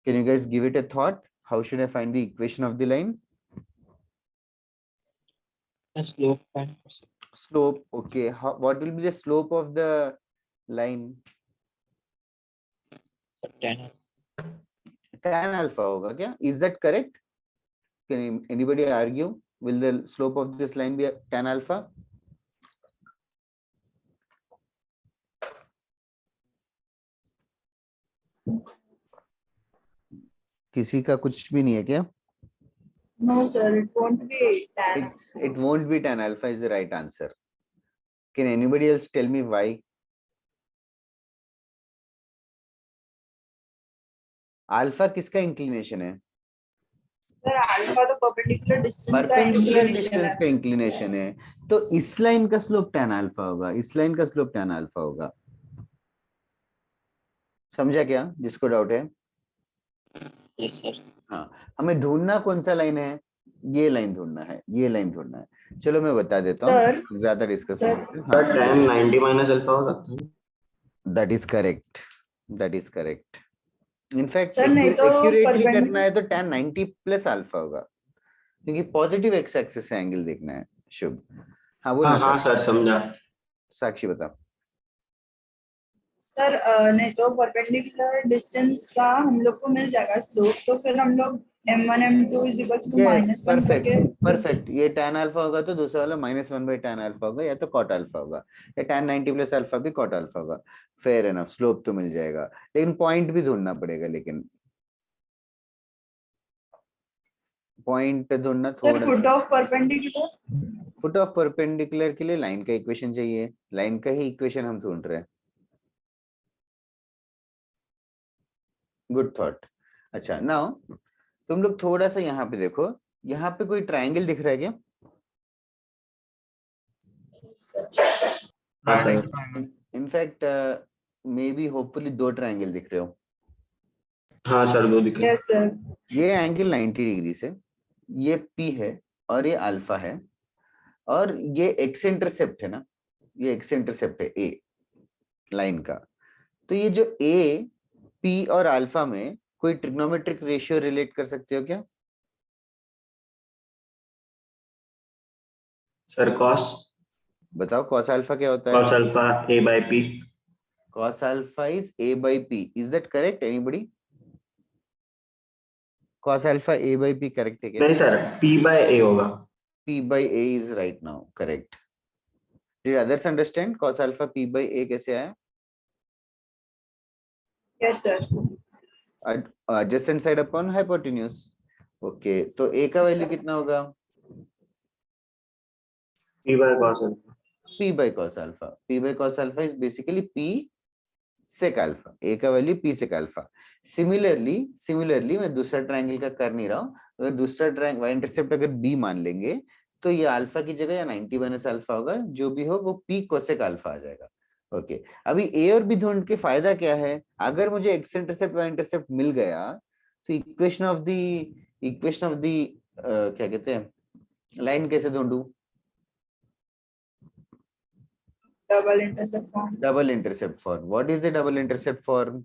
S2: Can you guys give it a thought? How should I find the equation of the line?
S4: A slope and
S2: Slope. Okay, what will be the slope of the line?
S4: tan.
S2: Tan alpha होगा क्या? Is that correct? Can anybody argue? Will the slope of this line be tan alpha? किसी का कुछ भी नहीं है क्या?
S3: No, sir, it won't be tan.
S2: It won't be tan alpha is the right answer. Can anybody else tell me why? Alpha किसका inclination है?
S3: Sir, alpha the perpendicular distance का
S2: परपेंडिकुलर
S3: inclination
S2: डिस्टेंस
S3: है.
S2: का inclination है, तो इस line का slope tan alpha होगा, इस लाइन का स्लोप tan अल्फा होगा. समझा क्या जिसको डाउट है?
S4: Yes, sir.
S2: हाँ, हमें ढूंढना कौन सा लाइन है, ये लाइन ढूंढना है, ये लाइन ढूंढना है. चलो मैं बता देता
S3: Sir,
S2: हूँ, ज्यादा डिस्कस
S3: sir.
S2: नहीं.
S1: सर
S2: हाँ,
S1: tan 90 माइनस अल्फा हो सकता है.
S2: That is correct, that is correct. In fact
S3: Sir, नहीं तो
S2: एक्यूरेटली करना
S3: perpendicular.
S2: है तो tan 90 प्लस अल्फा होगा, क्योंकि पॉजिटिव एक्स एक्सिस से एंगल देखना है. शुभ, हाँ बोलना
S1: हाँ
S2: सर.
S1: सर समझा.
S2: साक्षी बता.
S3: सर नहीं तो परपेंडिकुलर डिस्टेंस का हम लोग को मिल जाएगा स्लोप, तो फिर हम लोग m1 m2 is equals to
S2: yes,
S3: -1 करके.
S2: परफेक्ट. ये tan अल्फा होगा तो दूसरा वाला -1 बाई tan अल्फा होगा, या तो cot अल्फा होगा, या tan 90 प्लस अल्फा भी cot अल्फा होगा. फेयर एनफ, स्लोप तो मिल जाएगा, लेकिन पॉइंट भी ढूंढना पड़ेगा. लेकिन पॉइंट ढूंढना
S3: सर
S2: थोड़ा.
S3: Foot of perpendicular.
S2: Foot of perpendicular के लिए लाइन का इक्वेशन चाहिए, लाइन का ही इक्वेशन हम ढूंढ रहे हैं. Good thought. अच्छा, नाउ तुम लोग थोड़ा सा यहाँ पे देखो, यहाँ पे कोई ट्रायंगल दिख रहा है क्या?
S1: हाँ sir.
S2: In fact may be hopefully 2 triangle दिख रहे हो.
S1: हाँ सर वो दिख रहा है.
S3: Yes sir.
S2: ये एंगल 90 डिग्री से, ये P है और ये अल्फा है, और ये एक्स इंटरसेप्ट है ना, ये एक्स इंटरसेप्ट है ए लाइन का. तो ये जो ए, पी और अल्फा में कोई ट्रिग्नोमेट्रिक रेशियो रिलेट कर सकते हो क्या?
S1: सर cos
S2: बताओ, cos अल्फा क्या होता है?
S1: cos alpha a by p.
S2: cos alpha is a by p. Is that correct anybody? cos alpha a by p correct है क्या?
S1: नहीं सर p by a होगा.
S2: p by a is right now correct. Did others understand cos alpha p by a कैसे आया?
S3: Yes sir.
S2: Adjacent side upon hypotenuse. Okay, तो a का value कितना होगा?
S1: p by cos alpha.
S2: p by cos alpha. p by cos alpha is basically p sec alpha. a का value p sec alpha. Similarly मैं दूसरा triangle का कर नहीं रहा हूं. अगर दूसरा ट्रायंगल y इंटरसेप्ट अगर b मान लेंगे तो ये अल्फा की जगह या 90 माइनस अल्फा होगा, जो भी हो वो p cosec अल्फा आ जाएगा. ओके, अभी a और b ढूंढ के फायदा क्या है? अगर मुझे x इंटरसेप्ट y इंटरसेप्ट मिल गया तो इक्वेशन ऑफ द क्या कहते हैं, लाइन कैसे ढूंढूं?
S3: Double intercept form.
S2: Double intercept form. What is the double intercept form?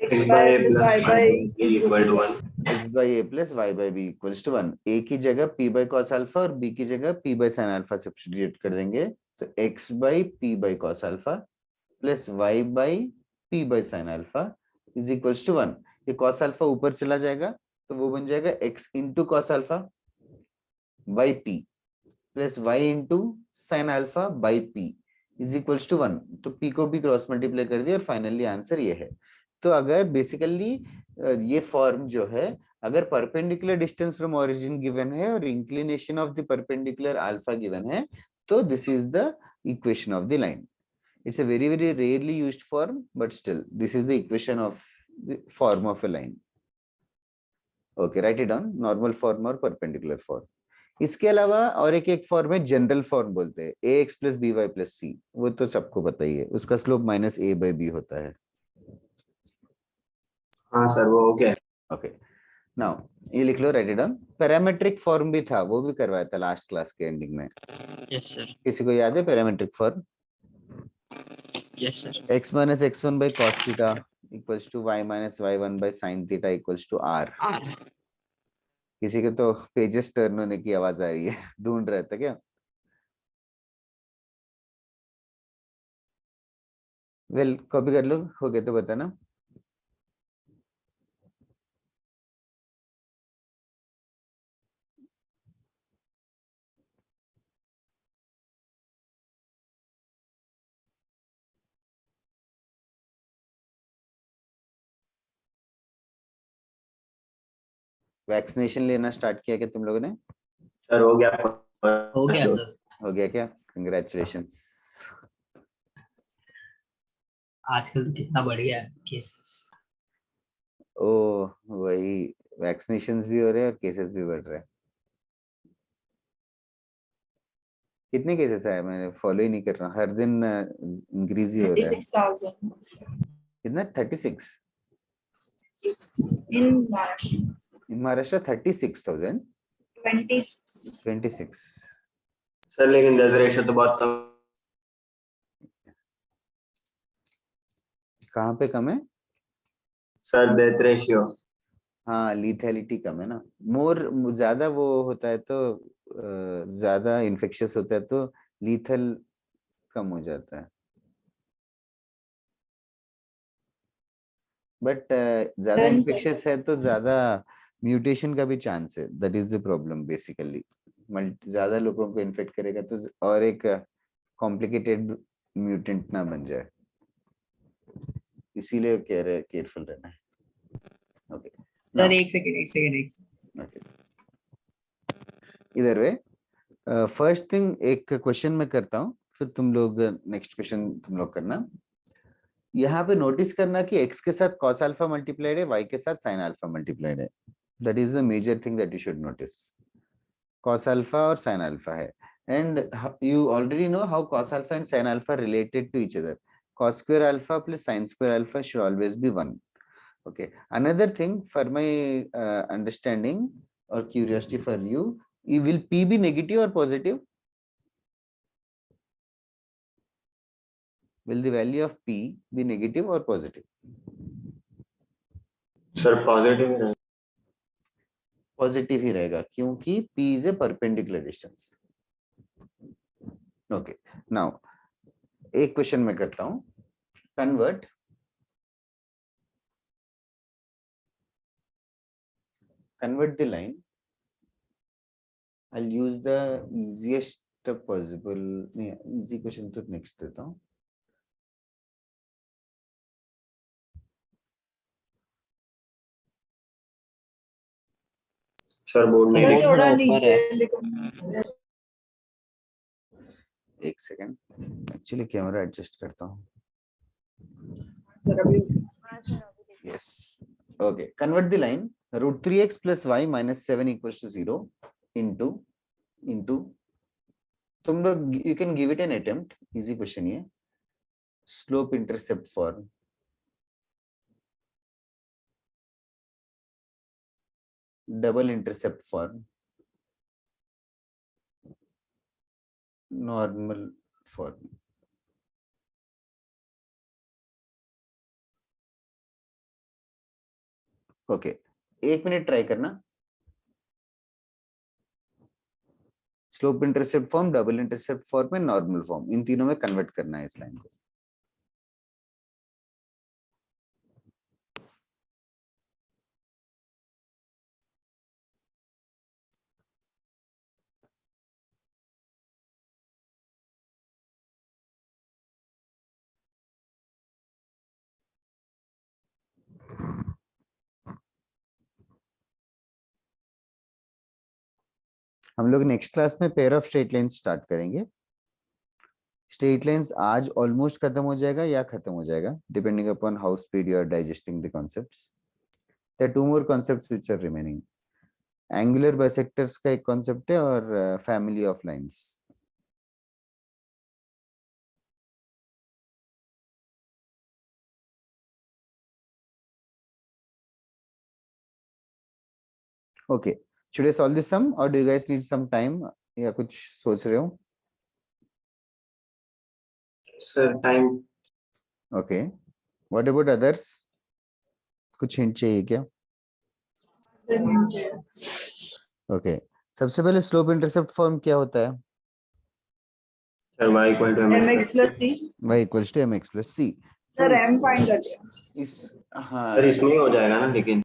S3: x by a plus y by
S1: b
S3: is
S1: equal to 1.
S2: X by a plus y by b equals to 1. A की जगह p by cos alpha और b की जगह p by sin alpha substitute कर देंगे, तो x by p by cos alpha plus y by p by sin alpha is equals to 1. ये cos alpha ऊपर चला जाएगा तो वो बन जाएगा x into cos alpha by p plus y into sin alpha by p is equals to 1. तो p को भी क्रॉस मल्टीप्लाई कर दिया और फाइनली आंसर ये है. तो अगर बेसिकली ये फॉर्म जो है, अगर perpendicular distance from origin given है और inclination of the perpendicular alpha given है, तो this is the equation of the line. It's a very very rarely used form, but still this is the equation of the form of a line. Okay, right it down. Normal form और perpendicular form. इसके अलावा और एक form है general form बोलते हैं, a x plus b y plus c. वो तो सबको पता ही है, उसका slope minus a by b होता है.
S1: हाँ सर वो हो गया.
S2: ओके, नाउ ये लिख लो, right it down. Parametric form भी था, वो भी करवाया था लास्ट क्लास के एंडिंग में.
S4: Yes, sir.
S2: किसी को याद है parametric form?
S4: Yes, sir.
S2: x minus x1 by cos theta equals to y minus y1 by sine theta equals to r.
S4: R.
S2: किसी के तो पेजेस टर्न होने की आवाज आ रही है. ढूंढ रहे थे क्या? वेल, कॉपी कर लो, हो गया तो बताना. वैक्सीनेशन लेना स्टार्ट किया क्या तुम लोगों ने?
S1: सर हो गया
S4: हो गया सर,
S2: हो गया क्या? कंग्रेचुलेशंस।
S4: आजकल तो कितना बढ़िया है केसेस।
S2: ओ वही, वैक्सीनेशंस भी हो रहे हैं और केसेस भी बढ़ रहे हैं। कितने केसेस आए? मैं फॉलो ही नहीं कर रहा हूँ, हर दिन इंक्रीज ही हो रहा है।
S3: 36,000
S2: कितना? 36
S3: in March.
S2: in Maharashtra? 36,000?
S3: 26.
S2: 26?
S1: Sir लेकिन डेथ रेशियो तो बहुत कम।
S2: कहाँ पे कम है?
S1: Sir death ratio.
S2: हाँ, लीथैलिटी कम है ना। मोर ज्यादा वो होता है तो ज्यादा इन्फेक्शियस होता है तो लीथल कम हो जाता है। बट ज्यादा
S3: Then,
S2: इन्फेक्शियस है तो ज्यादा म्यूटेशन का भी चांस है, that is the problem basically. ज्यादा लोगों को इन्फेक्ट करेगा तो और एक कॉम्प्लिकेटेड म्यूटेंट ना बन जाए, इसीलिए कह रहे केयरफुल रहना है। ओके
S6: सर एक सेकंड
S2: ओके, इधर वे फर्स्ट थिंग एक क्वेश्चन मैं करता हूँ, फिर तुम लोग नेक्स्ट क्वेश्चन तुम लोग करना। यहाँ पे नोटिस करना कि x के साथ cos अल्फा मल्टीप्लाइड है, y के साथ sin अल्फा मल्टीप्लाइड है। That is the major thing that you should notice. cos alpha और sin अल्फा है, and you already know how cos alpha and sin alpha related to each other. cos square alpha plus sin square alpha should always be 1. Okay, another thing for my understanding or curiosity for you, will p be negative or positive? Will the value of p be negative or positive?
S1: सर positive ही रहेगा।
S2: Positive ही रहेगा क्योंकि p is a perpendicular distance. Okay, now एक question मैं करता हूं, convert the line. I'll use the easiest possible, easy question तो next देता हूं।
S1: सर बोर्ड में
S3: सर
S1: लिख-
S3: थोड़ा
S4: ऊपर
S3: नीचे
S4: है।
S3: लिखो।
S2: एक सेकेंड, एक्चुअली कैमरा एडजस्ट करता हूँ।
S3: सर अभी
S2: Yes. Okay. Convert the line. Root 3x plus y minus 7 equals to 0 into तुम लोग you can give it an attempt. Easy question ये. Slope intercept form. Double intercept form. Normal form. Okay. एक minute try करना। Slope intercept form, double intercept form में normal form, इन तीनों में convert करना है इस लाइन को। हम लोग नेक्स्ट क्लास में pair of straight lines start करेंगे। स्ट्रेट लाइन्स आज ऑलमोस्ट खत्म हो जाएगा या खत्म हो जाएगा, depending upon how speed you are digesting the concepts. There are two more concepts which are remaining. Angular bisectors का एक कॉन्सेप्ट है और family of lines. Okay, should I solve this sum or do you guys need some time? या कुछ सोच रहे हो?
S1: Sir time.
S2: Okay, what about others? कुछ हिंट चाहिए क्या?
S3: सर नीचे
S2: ओके, सबसे पहले स्लोप इंटरसेप्ट फॉर्म क्या होता है?
S1: Sir y equal to
S3: mx plus c।
S2: y equals to mx plus c।
S3: Sir m find कर लिया।
S2: हाँ
S1: सर इसमें ही हो जाएगा ना, लेकिन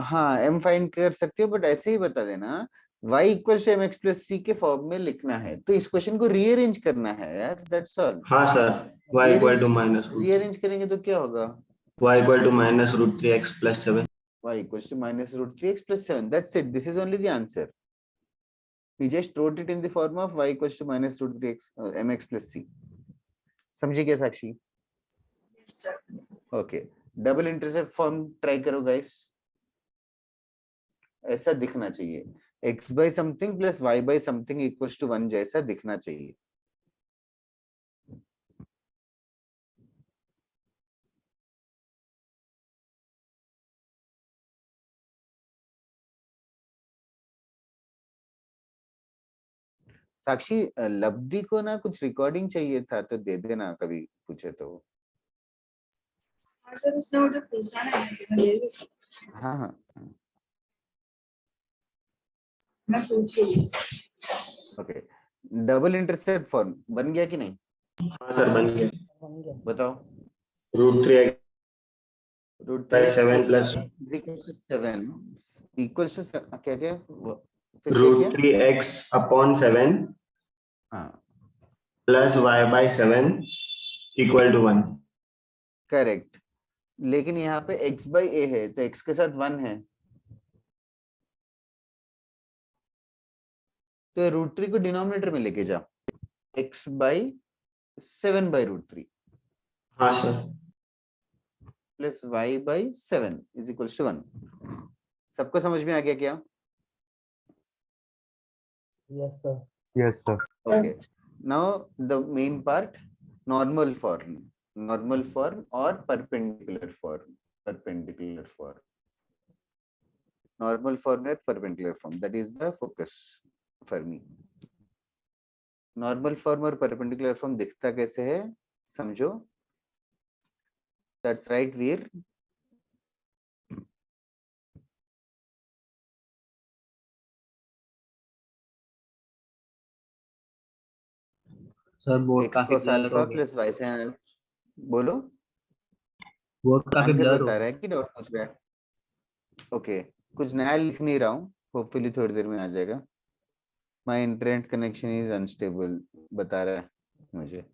S2: हाँ m फाइंड कर सकते हो, बट ऐसे ही बता देना y equals to mx plus c के फॉर्म में लिखना है, तो इस क्वेश्चन को रीअरेंज करना है यार, दैट्स ऑल।
S1: हाँ sir y equal to minus
S2: rearrange करेंगे तो क्या होगा?
S1: y equal to minus root 3x plus 7।
S2: y equals to minus root 3x plus 7. That's it. This is only the answer. We just wrote it in the form of y equals to minus root 3x mx plus c. समझे क्या साक्षी?
S3: Yes, sir.
S2: Okay. Double intercept form try करो guys. ऐसा दिखना चाहिए. x by something plus y by something equals to 1 जैसा दिखना चाहिए. साक्षी लब्धि को ना कुछ रिकॉर्डिंग चाहिए था तो दे देना कभी पूछे तो.
S3: हाँ सर, उसने मुझे पूछा ना, मैं दे दूँ।
S2: हाँ हाँ
S3: मैं पूछ लूँ।
S2: ओके. डबल इंटरसेप्ट फॉर्म बन गया कि नहीं?
S1: हाँ सर, बन गया.
S2: बताओ.
S1: √3x
S2: root
S1: by 7 plus
S2: equals to क्या क्या फिर क्या किया?
S1: √3x upon 7
S2: हाँ
S1: plus y by 7 equal to 1.
S2: Correct. लेकिन यहाँ पे x by a है तो x के साथ 1 है तो √3 को डिनोमिनेटर में लेके जा. x by 7 by √3
S1: हाँ sir.
S2: Plus y by 7 is equal to 1. सबको समझ में आ गया क्या?
S7: Yes, sir.
S8: Yes, sir.
S2: Okay. Now the main part, normal form or perpendicular form. Normal form or perpendicular form. That is the focus for me. Normal form और perpendicular form दिखता कैसे है समझो. That's right, Veer.
S6: Sir board
S2: X
S6: काफी
S2: cos
S6: blur
S2: alpha
S6: हो गया.
S2: plus y sin. बोलो.
S6: Board काफी
S2: आंसर
S6: ब्लर हो
S2: बता रहा है कि डाउट पूछ रहा है? ओके. कुछ नया लिख नहीं रहा हूँ. होपफुली थोड़ी देर में आ जाएगा. My internet connection is unstable बता रहा है मुझे.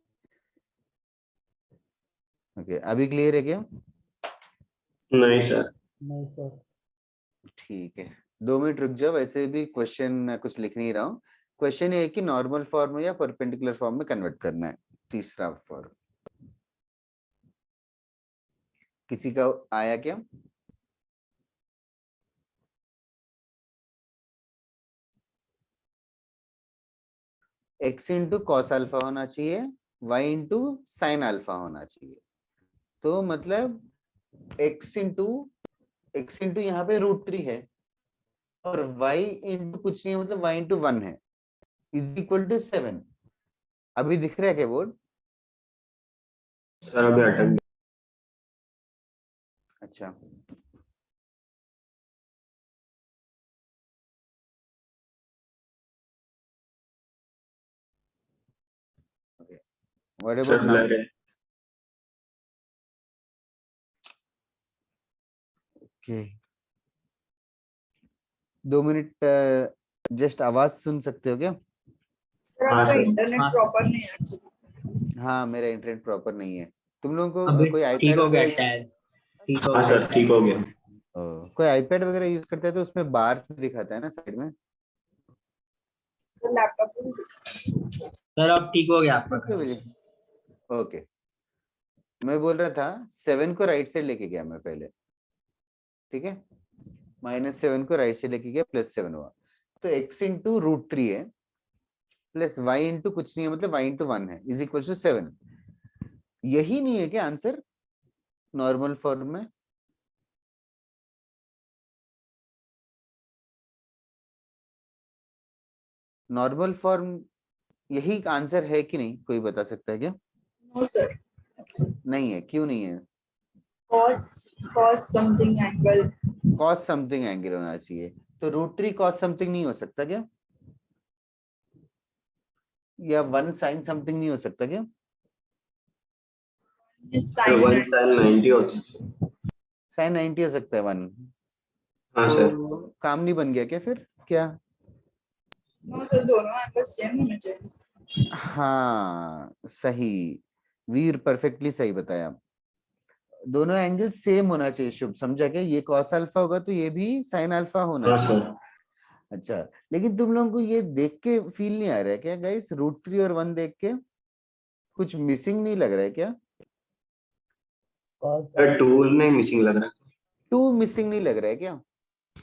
S2: ओके. अभी क्लियर है क्या?
S1: नहीं सर.
S7: No, sir.
S2: ठीक है. 2 मिनट रुक जाओ. वैसे भी क्वेश्चन कुछ लिख नहीं रहा हूँ. क्वेश्चन ये है कि नॉर्मल फॉर्म या परपेंडिकुलर फॉर्म में कन्वर्ट करना है. तीसरा फॉर्म किसी का आया क्या? x इंटू कॉस अल्फा होना चाहिए, y इंटू साइन अल्फा होना चाहिए. तो मतलब x इंटू यहाँ पे √3 है और y इंटू कुछ नहीं है मतलब y इंटू 1 है इज इक्वल टू 7. अभी दिख रहा है क्या बोर्ड?
S1: सर अभी अटक गया.
S2: अच्छा. Okay. What
S1: sir
S2: about now?
S1: Blur है.
S2: Okay. 2 मिनट जस्ट आवाज सुन सकते हो क्या?
S3: सर
S1: हाँ,
S3: आपका
S1: सर.
S3: इंटरनेट
S6: हाँ,
S3: प्रॉपर नहीं है actually।
S2: हाँ मेरा इंटरनेट प्रॉपर नहीं है. तुम लोगों को
S6: अभी
S2: कोई
S6: ठीक
S2: आईपैड
S6: हो गया
S2: वगैरह
S6: शायद. ठीक हो
S1: हाँ
S6: गया.
S1: सर, ठीक हो गया.
S2: कोई आईपैड वगैरह यूज करता है तो उसमें बार दिखाता है ना साइड में.
S3: सर लैपटॉप पे भी दिखा।
S6: सर अब ठीक हो गया आपका.
S2: ओके. मैं बोल रहा था 7 को राइट साइड लेके गया मैं पहले. ठीक है. -7 को राइट साइड लेके गया +7 हुआ तो x इंटू √3 है प्लस y इंटू कुछ नहीं है मतलब y इंटू 1 है इज इक्वल टू 7. यही नहीं है क्या आंसर नॉर्मल फॉर्म में? नॉर्मल फॉर्म यही आंसर है कि नहीं? कोई बता सकता है क्या?
S3: नो सर,
S2: नहीं है. क्यों नहीं है?
S3: cos something angle.
S2: Cos something angle होना चाहिए. तो √3 कॉस समथिंग नहीं हो सकता क्या? या 1 साइन समथिंग नहीं हो सकता क्या?
S1: सर 1 sin 90 होता है.
S2: साइन 90 हो सकता है 1.
S1: हाँ सर.
S2: तो काम नहीं बन गया क्या फिर? क्या?
S3: नो सर, दोनों एंगल सेम होने चाहिए।
S2: हाँ सही. वीर परफेक्टली सही बताया. दोनों एंगल सेम होना चाहिए शुभ, समझा क्या? ये कॉस अल्फा होगा तो ये भी साइन अल्फा होना
S1: हाँ
S2: चाहिए।
S1: सर।
S2: अच्छा, लेकिन तुम लोगों को ये देख के फील नहीं आ रहा है क्या गाइस, √3 और 1 देख के कुछ मिसिंग नहीं लग रहा है क्या?
S1: सर टूल नहीं मिसिंग लग रहा।
S2: 2 मिसिंग नहीं लग रहा है क्या?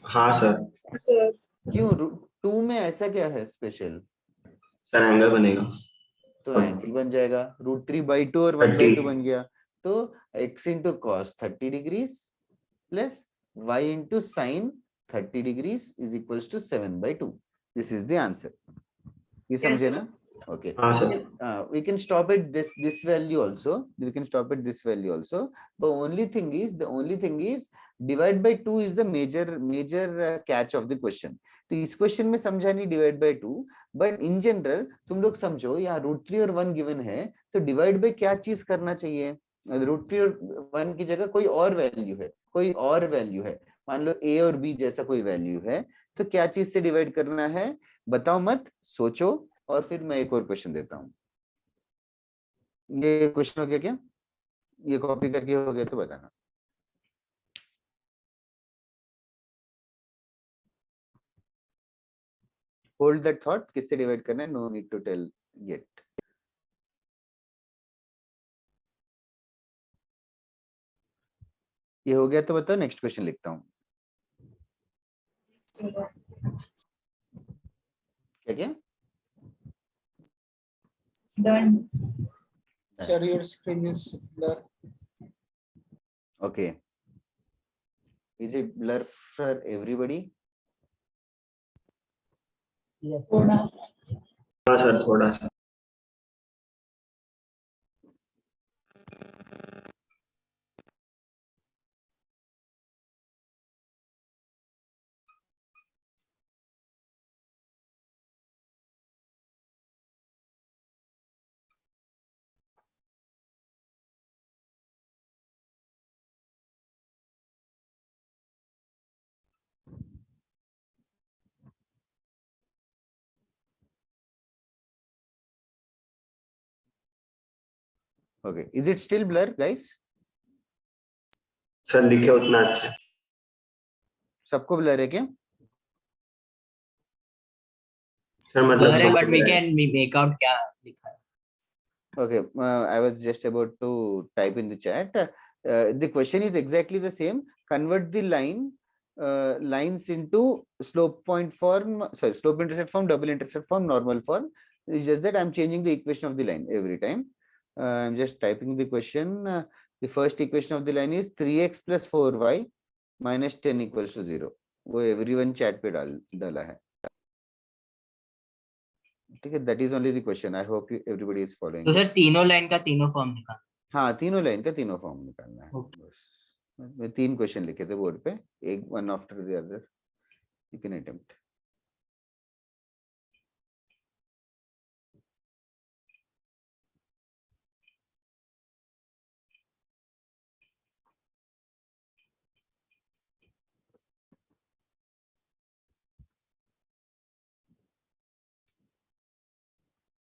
S1: हाँ सर।
S3: Sir,
S2: क्यों? 2 में ऐसा क्या है स्पेशल?
S1: सर एंगल बनेगा
S2: तो एंगल बन जाएगा, √3/2 और 1/2
S1: 30।
S2: बन गया। तो x into cos 30 degrees plus y into sine 30 degrees is equals to 7/2। This is the answer. ये समझे
S3: yes.
S2: ना? ओके,
S1: हाँ
S2: we
S1: sir.
S2: can we can stop at this value also. We can stop at this value also. The only thing is divide by 2 is the major catch of the question. तो इस question में समझा नहीं divide by 2, but in general तुम लोग समझो यहाँ √3 और 1 गिवन है, तो डिवाइड बाय क्या चीज करना चाहिए? √3 और 1 की जगह कोई और वैल्यू है, कोई और वैल्यू है, मान लो a और b जैसा कोई वैल्यू है, तो क्या चीज से डिवाइड करना है? बताओ मत, सोचो, और फिर मैं एक और क्वेश्चन देता हूँ। ये क्वेश्चन हो गया क्या? ये कॉपी करके हो गया तो बताना। होल्ड दैट थॉट, किससे डिवाइड करना है, no need to tell yet. ये हो गया तो बताओ, नेक्स्ट क्वेश्चन लिखता हूँ।
S3: Sir.
S2: क्या क्या?
S3: Done.
S7: Sir, your screen is blur.
S2: Okay. Is it blur for everybody?
S3: थोड़ा
S1: हाँ सर थोड़ा सा।
S2: Okay. Is it still blur, guys?
S1: Sir लिखे उतना अच्छा है।
S2: सबको ब्लर है क्या?
S1: सर मतलब
S6: ब्लर है
S1: सबको
S6: बट वी
S1: मिला है।
S6: कैन मेक आउट क्या लिखा है।
S2: Okay, I was just about to type in the chat. The question is exactly the same. Convert the lines into slope point form, sorry, slope intercept form, double intercept form, normal form. It's just that I'm changing the equation of the line every time. I'm just typing the question. The first equation of the line is 3x plus 4y minus 10 equals to 0. वो everyone chat पे डाला है। ठीक है, that is only the question. I hope everybody is following
S6: तो
S2: it.
S6: Sir तीनों line का तीनों फॉर्म निकाल।
S2: हाँ, तीनों लाइन का तीनों फॉर्म निकालना है।
S6: Okay.
S2: बस मैं 3 क्वेश्चन लिखे थे बोर्ड पे, एक one after the other, you can attempt.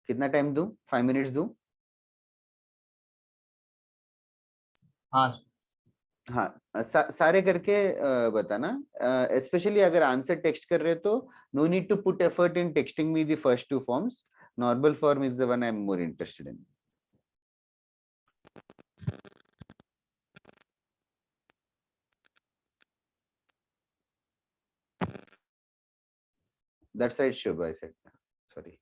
S2: कितना टाइम दूं? 5 मिनट्स दूं?
S6: हाँ
S2: हाँ, सारे करके बताना। स्पेशली अगर आंसर टेक्स्ट कर रहे हो तो no need to put effort in texting me the first 2 forms. Normal form is the one I am more interested in. That side Shubh, I said, sorry.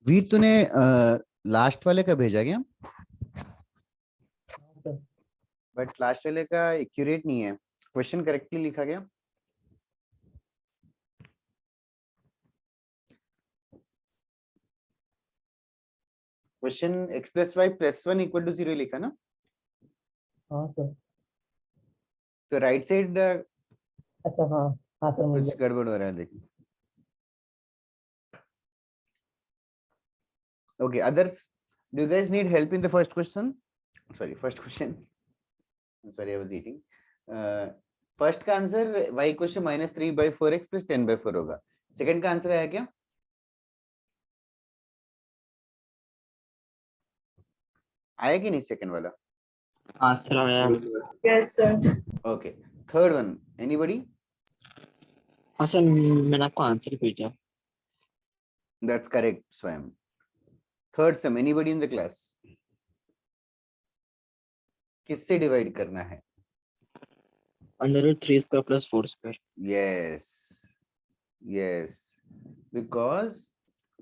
S2: Veer तूने लास्ट वाले का भेजा क्या?
S4: सर
S2: बट लास्ट वाले का एक्यूरेट नहीं है, question correctly लिखा गया। Question x plus y plus 1 equal to 0 लिखा ना?
S4: हाँ सर।
S2: तो राइट साइड
S4: अच्छा हाँ हाँ सर मिल
S2: कुछ गड़बड़ हो रहा है, देखिए। Okay, others, do you guys need help in the first question? Sorry, first question. I'm sorry, I was eating. First का answer y equal to minus 3/4x plus 10/4 होगा। सेकंड का आंसर है क्या? आया कि नहीं सेकंड वाला?
S6: हाँ सर।
S4: सर आया।
S3: Yes, sir.
S2: Okay, third one, anybody?
S4: हाँ सर मैंने आपको आंसर भेजा।
S2: दैट्स करेक्ट स्वयं। Third some, anybody in the class? किससे डिवाइड करना है?
S4: √3 square plus 4 square.
S2: Yes yes, because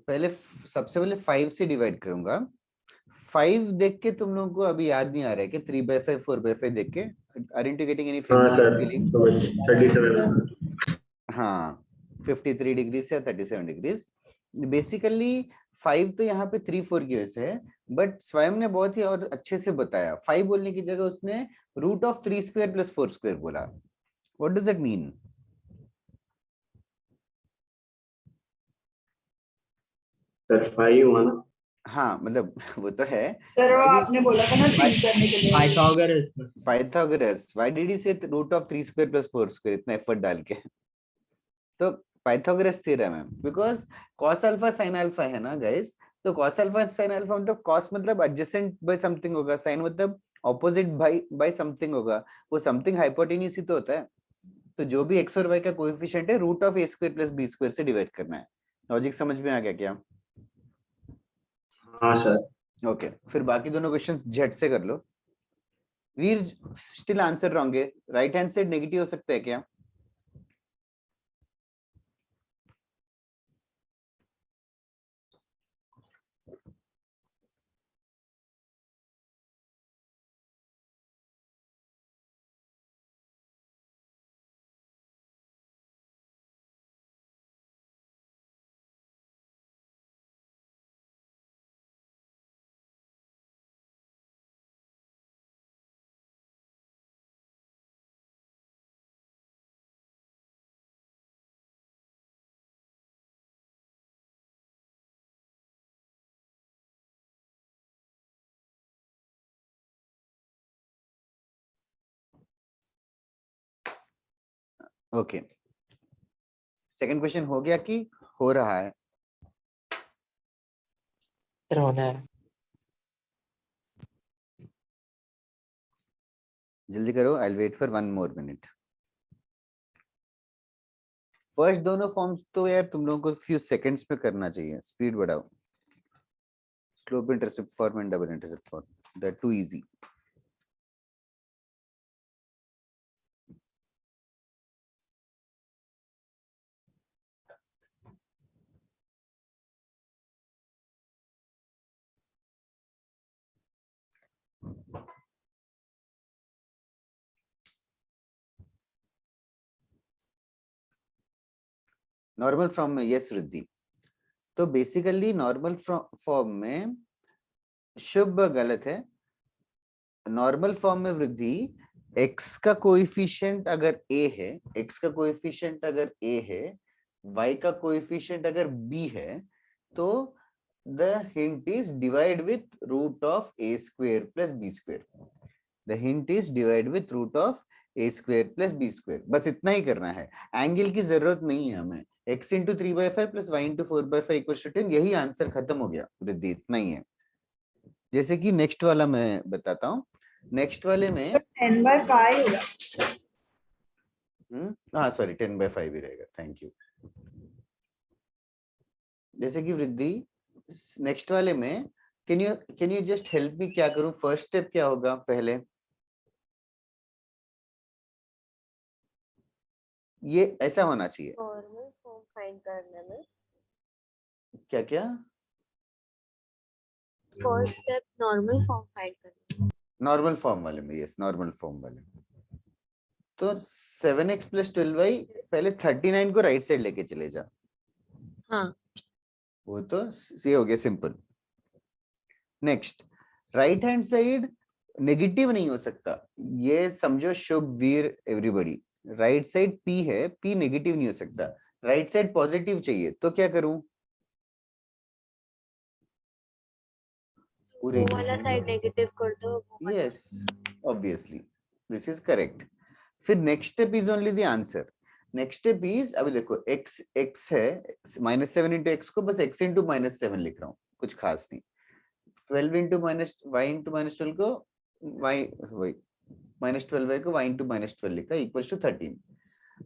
S2: पहले सबसे पहले 5 से डिवाइड करूंगा। 5 देख के तुम लोगों को अभी याद नहीं आ रहा है कि 3/5 4/5 देख के aren't you getting any
S1: हाँ सर,
S2: feeling?
S1: 37।
S2: हाँ, 53 डिग्री से 37 डिग्री। बेसिकली 5 तो यहाँ पे 3 4 की वजह से है, बट स्वयं ने बहुत ही और अच्छे से बताया। 5 बोलने की जगह उसने √3 स्क्वायर प्लस 4 स्क्वायर बोला। What does that mean?
S1: Sir 5 हुआ ना?
S2: हाँ मतलब वो तो है।
S3: सर वो
S2: Why did-
S3: आपने बोला था ना 3 करने के लिए।
S6: Pythagoras.
S2: Pythagoras, why did he say √3 square plus 4 square इतना एफर्ट डाल के? तो पाइथागोरस थ्योरम है, because cos alpha sin alpha है ना गाइस। तो cos अल्फा sin अल्फा मतलब cos मतलब adjacent by something होगा, sin मतलब opposite by something होगा। वो something hypotenuse ही तो होता है। तो जो भी x और y का कोएफिशिएंट है √a square plus b square से डिवाइड करना है। लॉजिक समझ में आ गया क्या?
S1: हाँ सर।
S2: ओके, फिर बाकी दोनों क्वेश्चंस झट से कर लो। वीर स्टिल आंसर रॉन्ग है, राइट हैंड साइड नेगेटिव हो सकता है क्या? ओके, सेकंड क्वेश्चन हो गया कि हो रहा है?
S4: सर होना है।
S2: जल्दी करो, I will wait for 1 more minute. First दोनों फॉर्म्स तो यार तुम लोगों को फ्यू सेकंड्स में करना चाहिए, स्पीड बढ़ाओ। Slope intercept form and double intercept form, that too easy. Normal form में यस वृद्धि। तो बेसिकली नॉर्मल फॉर्म में शुभ गलत है। नॉर्मल फॉर्म में वृद्धि x का कोएफिशिएंट अगर a है, x का कोएफिशिएंट अगर a है, y का कोएफिशिएंट अगर b है, तो the hint is divide with root of a square plus b square. The hint is divide with root of a square plus b square. बस इतना ही करना है, एंगल की जरूरत नहीं है हमें। x into 3/5 plus y into 4/5 equals to 10, यही आंसर खत्म हो गया वृद्धि, इतना ही है। जैसे कि नेक्स्ट वाला मैं बताता हूँ। नेक्स्ट वाले में
S3: 10/5 होगा।
S2: हाँ सॉरी 10/5 ही रहेगा, थैंक यू। जैसे कि वृद्धि नेक्स्ट वाले में can you just help me, क्या करूं? फर्स्ट स्टेप क्या होगा पहले? ये ऐसा होना चाहिए।
S8: नॉर्मल फॉर्म फाइंड करने में
S2: क्या क्या?
S5: First step normal form find करना।
S2: नॉर्मल फॉर्म वाले में, यस नॉर्मल फॉर्म वाले में। तो 7x + 12y, पहले 39 को राइट साइड लेके चले जा।
S5: हाँ।
S2: वो तो ये हो गया simple. Next, right hand side negative नहीं हो सकता, ये समझो शुभ वीर एवरीबॉडी। राइट साइड p है, p नेगेटिव नहीं हो सकता, राइट साइड पॉजिटिव चाहिए, तो क्या करूं?
S5: वो वाला साइड नेगेटिव कर दो।
S2: Yes, obviously this is correct. फिर next step is only the answer. Next step is, अभी देखो x है, -7 × x को बस x × -7 लिख रहा हूँ, कुछ खास नहीं। 12 × y × -12 को y, वही -12y को y × -12 लिखा इक्वल टू 13।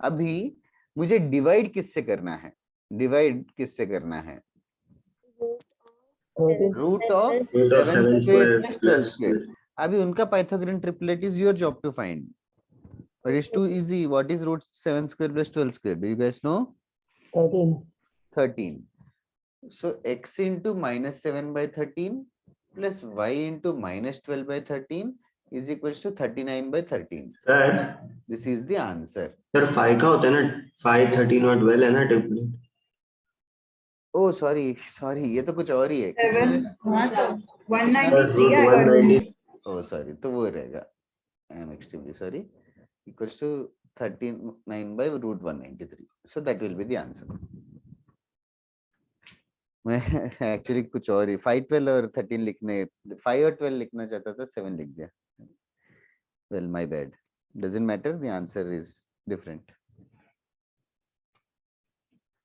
S2: अभी मुझे डिवाइड किससे करना है? डिवाइड किससे करना है? Root of 7 square + 12 square. अभी उनका Pythagorean triplet is your job to find, but it's too easy. What is root 7 square + 12 square? Do you guys know? 13. So x × -7/13 plus y × -12/13 is equals to 39/13.
S1: Sir
S2: This is the answer.
S1: Sir 5 का होता है ना, 5 13 और 12 है ना triplet.
S2: Oh sorry, ये तो कुछ और ही है।
S3: 7, हाँ सर 193 आएगा।
S1: 190।
S2: Oh sorry, तो वो रहेगा। I am extremely sorry. Equals to 39/√193. So that will be the answer. मैं एक्चुअली कुछ और ही 5 12 और 13 लिखने, 5 और 12 लिखना चाहता था, 7 लिख दिया। Well, my bad. Doesn't matter. The answer is different.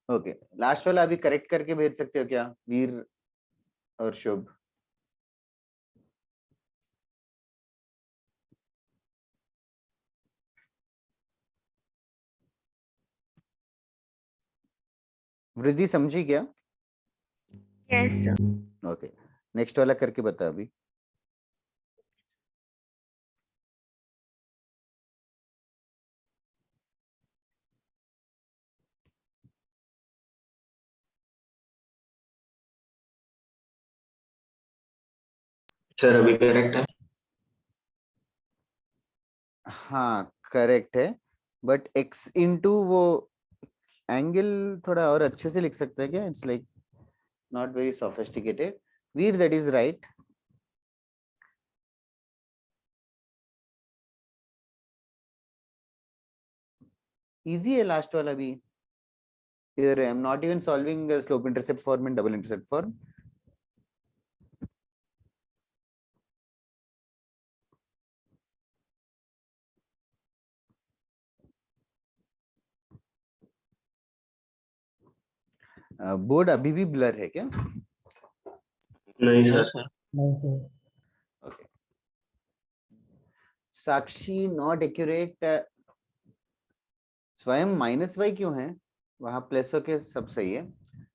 S2: Okay. Last वाला अभी करेक्ट करके भेज सकते हो क्या, वीर और शुभ? वृद्धि समझी क्या?
S5: Yes sir.
S2: ओके, नेक्स्ट वाला करके बता अभी।
S1: सर अभी करेक्ट है?
S2: हाँ करेक्ट है, बट x इंटू वो एंगल थोड़ा और अच्छे से लिख सकते हैं क्या? It's like not very sophisticated. Veer that is right. Easy है लास्ट वाला भी। Here I am not even solving slope intercept form and double intercept form. Board अभी भी ब्लर है क्या?
S1: नहीं
S4: no
S1: sir.
S4: Sir.
S2: Okay. Sakshi not accurate. Swayam -y क्यों है? वहां प्लस होके सब सही है।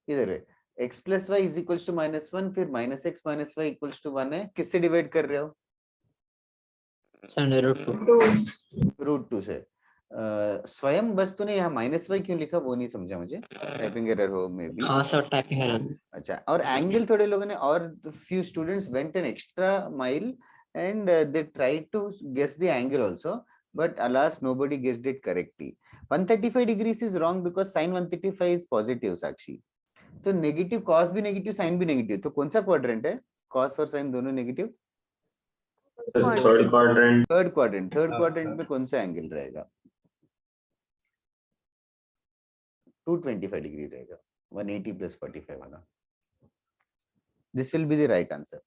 S2: इधर है x + y = -1, फिर -x - y = 1 है। किससे डिवाइड कर रहे हो?
S4: सर √2।
S2: √2 से। स्वयं बस तूने यहाँ -y क्यों लिखा वो नहीं समझा मुझे। टाइपिंग एरर हो मे बी।
S4: हाँ सर, टाइपिंग एरर।
S2: अच्छा, और एंगल थोड़े लोगों ने, और few students went an extra mile and they tried to guess the angle also, but alas nobody guessed it correctly. 135 degrees is wrong because sin 135 is positive साक्षी। तो negative cos भी negative, sign भी negative, तो कौन सा quadrant है? Cos और sign दोनों negative.
S1: Third quadrant.
S2: Third quadrant में कौन सा एंगल रहेगा? 225 डिग्री रहेगा, 180 + 45 वाला। This will be the right answer.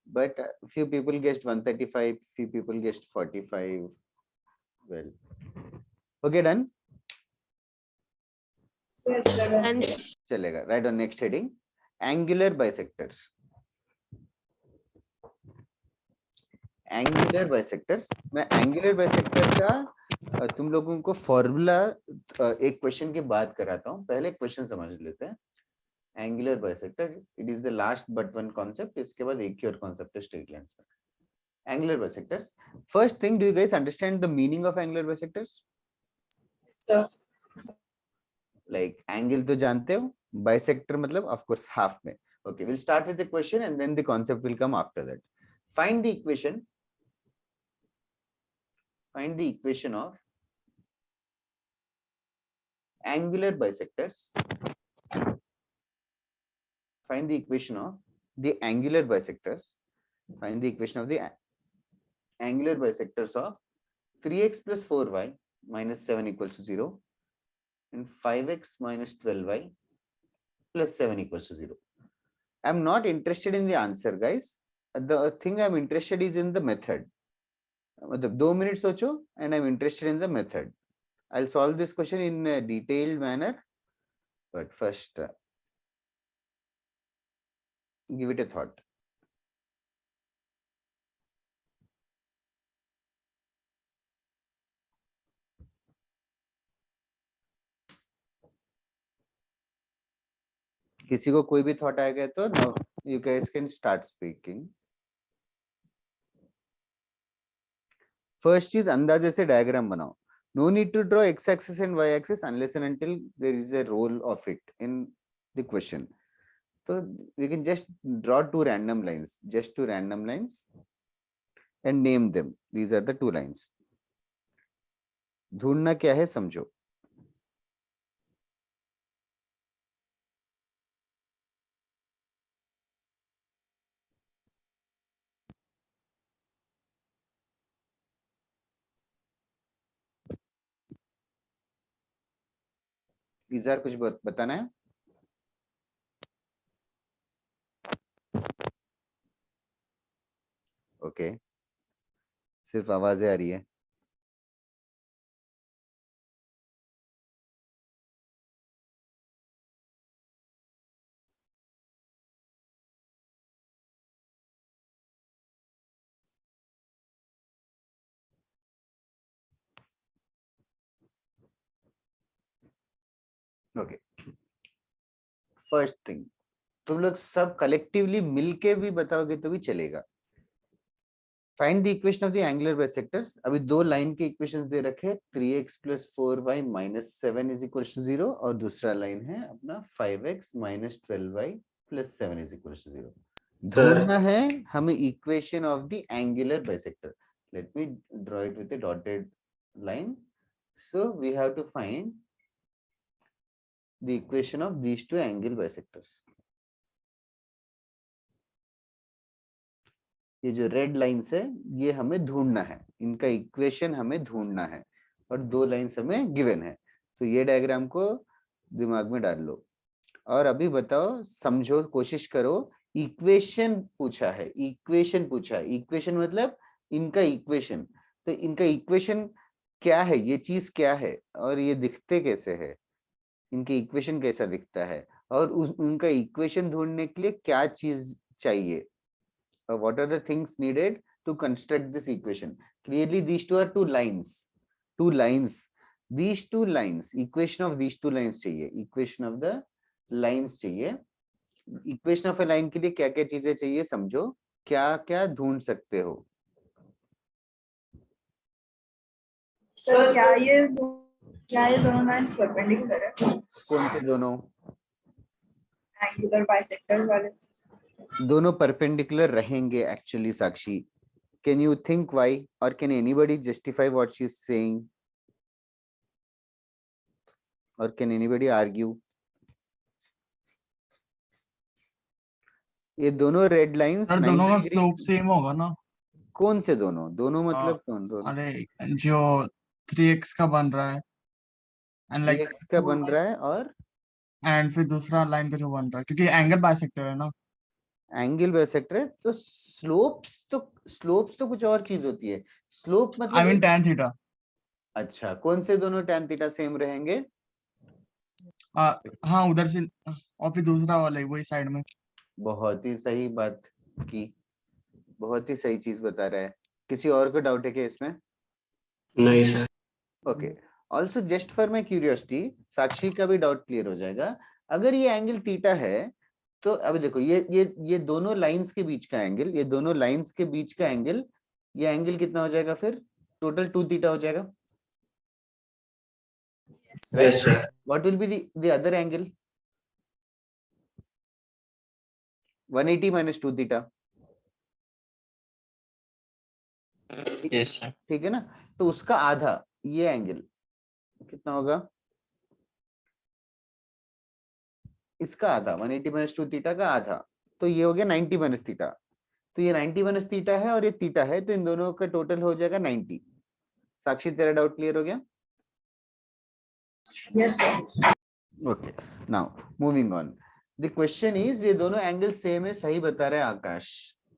S2: But few people guessed 135, few people guessed 45. Well, okay, done.
S3: Yes sir.
S5: And
S2: चलेगा। Right on next heading, angular bisectors. Angular bisectors. मैं angular bisector का तुम लोगों को formula एक question के बाद कराता हूँ, पहले क्वेश्चन समझ लेते हैं। Angular bisector, it is the last but one concept, इसके बाद एक ही और कॉन्सेप्ट है स्ट्रेट लाइंस में। Angular bisectors, first thing, do you guys understand the meaning of angular bisectors?
S3: Sir.
S2: Like angle तो जानते हो, बाइसेक्टर मतलब ऑफ कोर्स हाफ में, Okay, we'll start with the question and then the concept will come after that. Find the equation. Find the equation of angular bisectors. Find the equation of the angular bisectors. Find the equation of the angular bisectors of 3x plus 4y minus 7 equals to 0 and 5x minus 12y plus 7 equals to 0. I'm not interested in the answer, guys. The thing I'm interested is in the method. 2 minutes socho and I'm interested in the method. I'll solve this question in a detailed manner, but first give it a thought. किसी को कोई भी thought आएगा तो now you guys can start speaking. First is अंदाजे से diagram बनाओ. No need to draw x axis and y axis unless and until there is a role of it in the question. So we can just draw two random lines, and name them. These are the two lines. ढूंढना क्या है समझो. इज़ार कुछ बताना है? Okay, सिर्फ आवाजें आ रही है. ओके, फर्स्ट थिंग, तुम लोग सब कलेक्टिवली मिलके भी बताओगे तो भी चलेगा. Find the equation of the angular bisectors. अभी दो लाइन के इक्वेशंस दे रखे, 3x plus 4y minus 7 is equal to 0 और दूसरा लाइन है अपना 5x minus 12y plus 7 is equal to 0. ढूंढना है हमें equation of the angular bisector. Let me draw it with a dotted line. So we have to find the equation of these two angle bisectors. ये जो red lines है ये हमें ढूंढना है, इनका इक्वेशन हमें ढूंढना है और दो लाइन्स हमें गिवन है. तो ये डायग्राम को दिमाग में डाल लो और अभी बताओ, समझो, कोशिश करो. इक्वेशन पूछा है, इक्वेशन मतलब इनका इक्वेशन. तो इनका इक्वेशन क्या है, ये चीज क्या है और ये दिखते कैसे है, इनके इक्वेशन कैसा दिखता है और उनका इक्वेशन ढूंढने के लिए क्या चीज चाहिए. What are the things needed to construct this equation? Clearly these two are two lines. These two lines, equation of these two lines चाहिए, equation of the lines चाहिए. equation of a line के लिए क्या क्या चीजें चाहिए समझो, क्या क्या ढूंढ सकते हो.
S3: सर क्या ये दोनों लाइंस परपेंडिकुलर है?
S2: कौन से दोनों?
S3: एंगुलर बाइसेक्टर वाले
S2: दोनों परपेंडिकुलर रहेंगे actually. Sakshi, can you think why और can anybody justify what she is saying और कैन एनीबॉडी आर्ग्यू? ये दोनों रेड लाइंस
S8: दोनों का स्लोप सेम होगा ना?
S2: कौन से दोनों? दोनों मतलब कौन दोनों?
S8: अरे जो 3x का बन रहा है एंड लाइक
S2: 3x का बन रहा है और
S8: फिर दूसरा लाइन का जो बन रहा है, क्योंकि एंगल बाइसेक्टर है ना.
S2: एंगल बाइसेक्टर है तो स्लोप्स तो कुछ और चीज होती है. स्लोप मतलब
S8: आई मीन tan थीटा.
S2: अच्छा, कौन से दोनों tan थीटा सेम रहेंगे?
S8: हाँ उधर से और फिर दूसरा वाला वही साइड में.
S2: बहुत ही सही बात की, बहुत ही सही चीज बता रहा है. किसी और को डाउट है क्या इसमें?
S1: नहीं सर.
S2: Okay, also just for my curiosity, Sakshi का भी डाउट क्लियर हो जाएगा. अगर ये एंगल थीटा है तो अभी देखो, ये दोनों लाइंस के बीच का एंगल, ये दोनों लाइंस के बीच का एंगल, ये एंगल कितना हो जाएगा फिर? टोटल 2 थीटा हो जाएगा.
S1: Yes sir.
S2: What will be the other angle? 180 minus 2 theta,
S4: Yes, sir.
S2: ठीक है ना? तो उसका आधा ये एंगल कितना होगा? इसका आधा 180 माइनस 2 थीटा का आधा, तो ये हो गया 90 माइनस थीटा। तो ये 90 माइनस थीटा है और ये थीटा है, तो इन दोनों का टोटल हो जाएगा 90। साक्षी तेरा डाउट क्लियर हो गया?
S3: Yes, sir.
S2: Okay, now moving on. The question is, ये दोनों एंगल सेम है, सही बता रहे हैं आकाश।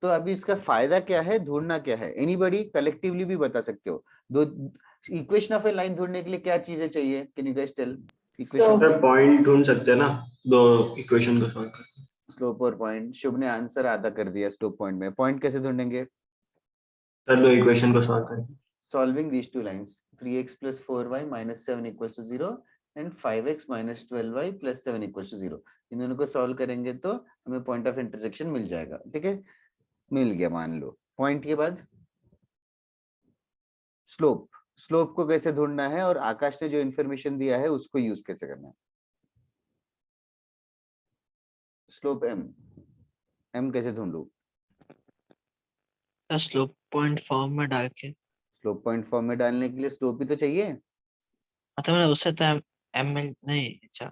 S2: तो अभी इसका फायदा क्या है, ढूंढना क्या है? एनीबॉडी कलेक्टिवली भी बता सकते हो। दो इक्वेशन ऑफ ए लाइन ढूंढने के लिए क्या चीजें चाहिए? Can you guys tell? Equation,
S1: sir point ढूंढ सकते हैं ना, दो इक्वेशन को सॉल्व करके।
S2: स्लोप और पॉइंट। शुभ ने आंसर आधा कर दिया स्लोप पॉइंट में। पॉइंट कैसे ढूंढेंगे?
S1: सर दो इक्वेशन को सॉल्व करके।
S2: Solving these two lines, 3x plus 4y minus 7 equals to 0 and 5x minus 12y plus 7 equals to 0. इन दोनों को सॉल्व करेंगे तो हमें पॉइंट ऑफ इंटरसेक्शन मिल जाएगा। ठीक है, मिल गया मान लो। पॉइंट के बाद स्लोप, स्लोप को कैसे ढूंढना है और आकाश ने जो इन्फॉर्मेशन दिया है उसको यूज कैसे करना है? स्लोप m, m कैसे ढूंढू?
S4: सर स्लोप पॉइंट फॉर्म में डाल के,
S2: स्लोप पॉइंट फॉर्म में डालने के लिए स्लोप भी तो चाहिए।
S4: मतलब उससे तो एम मिल नहीं। अच्छा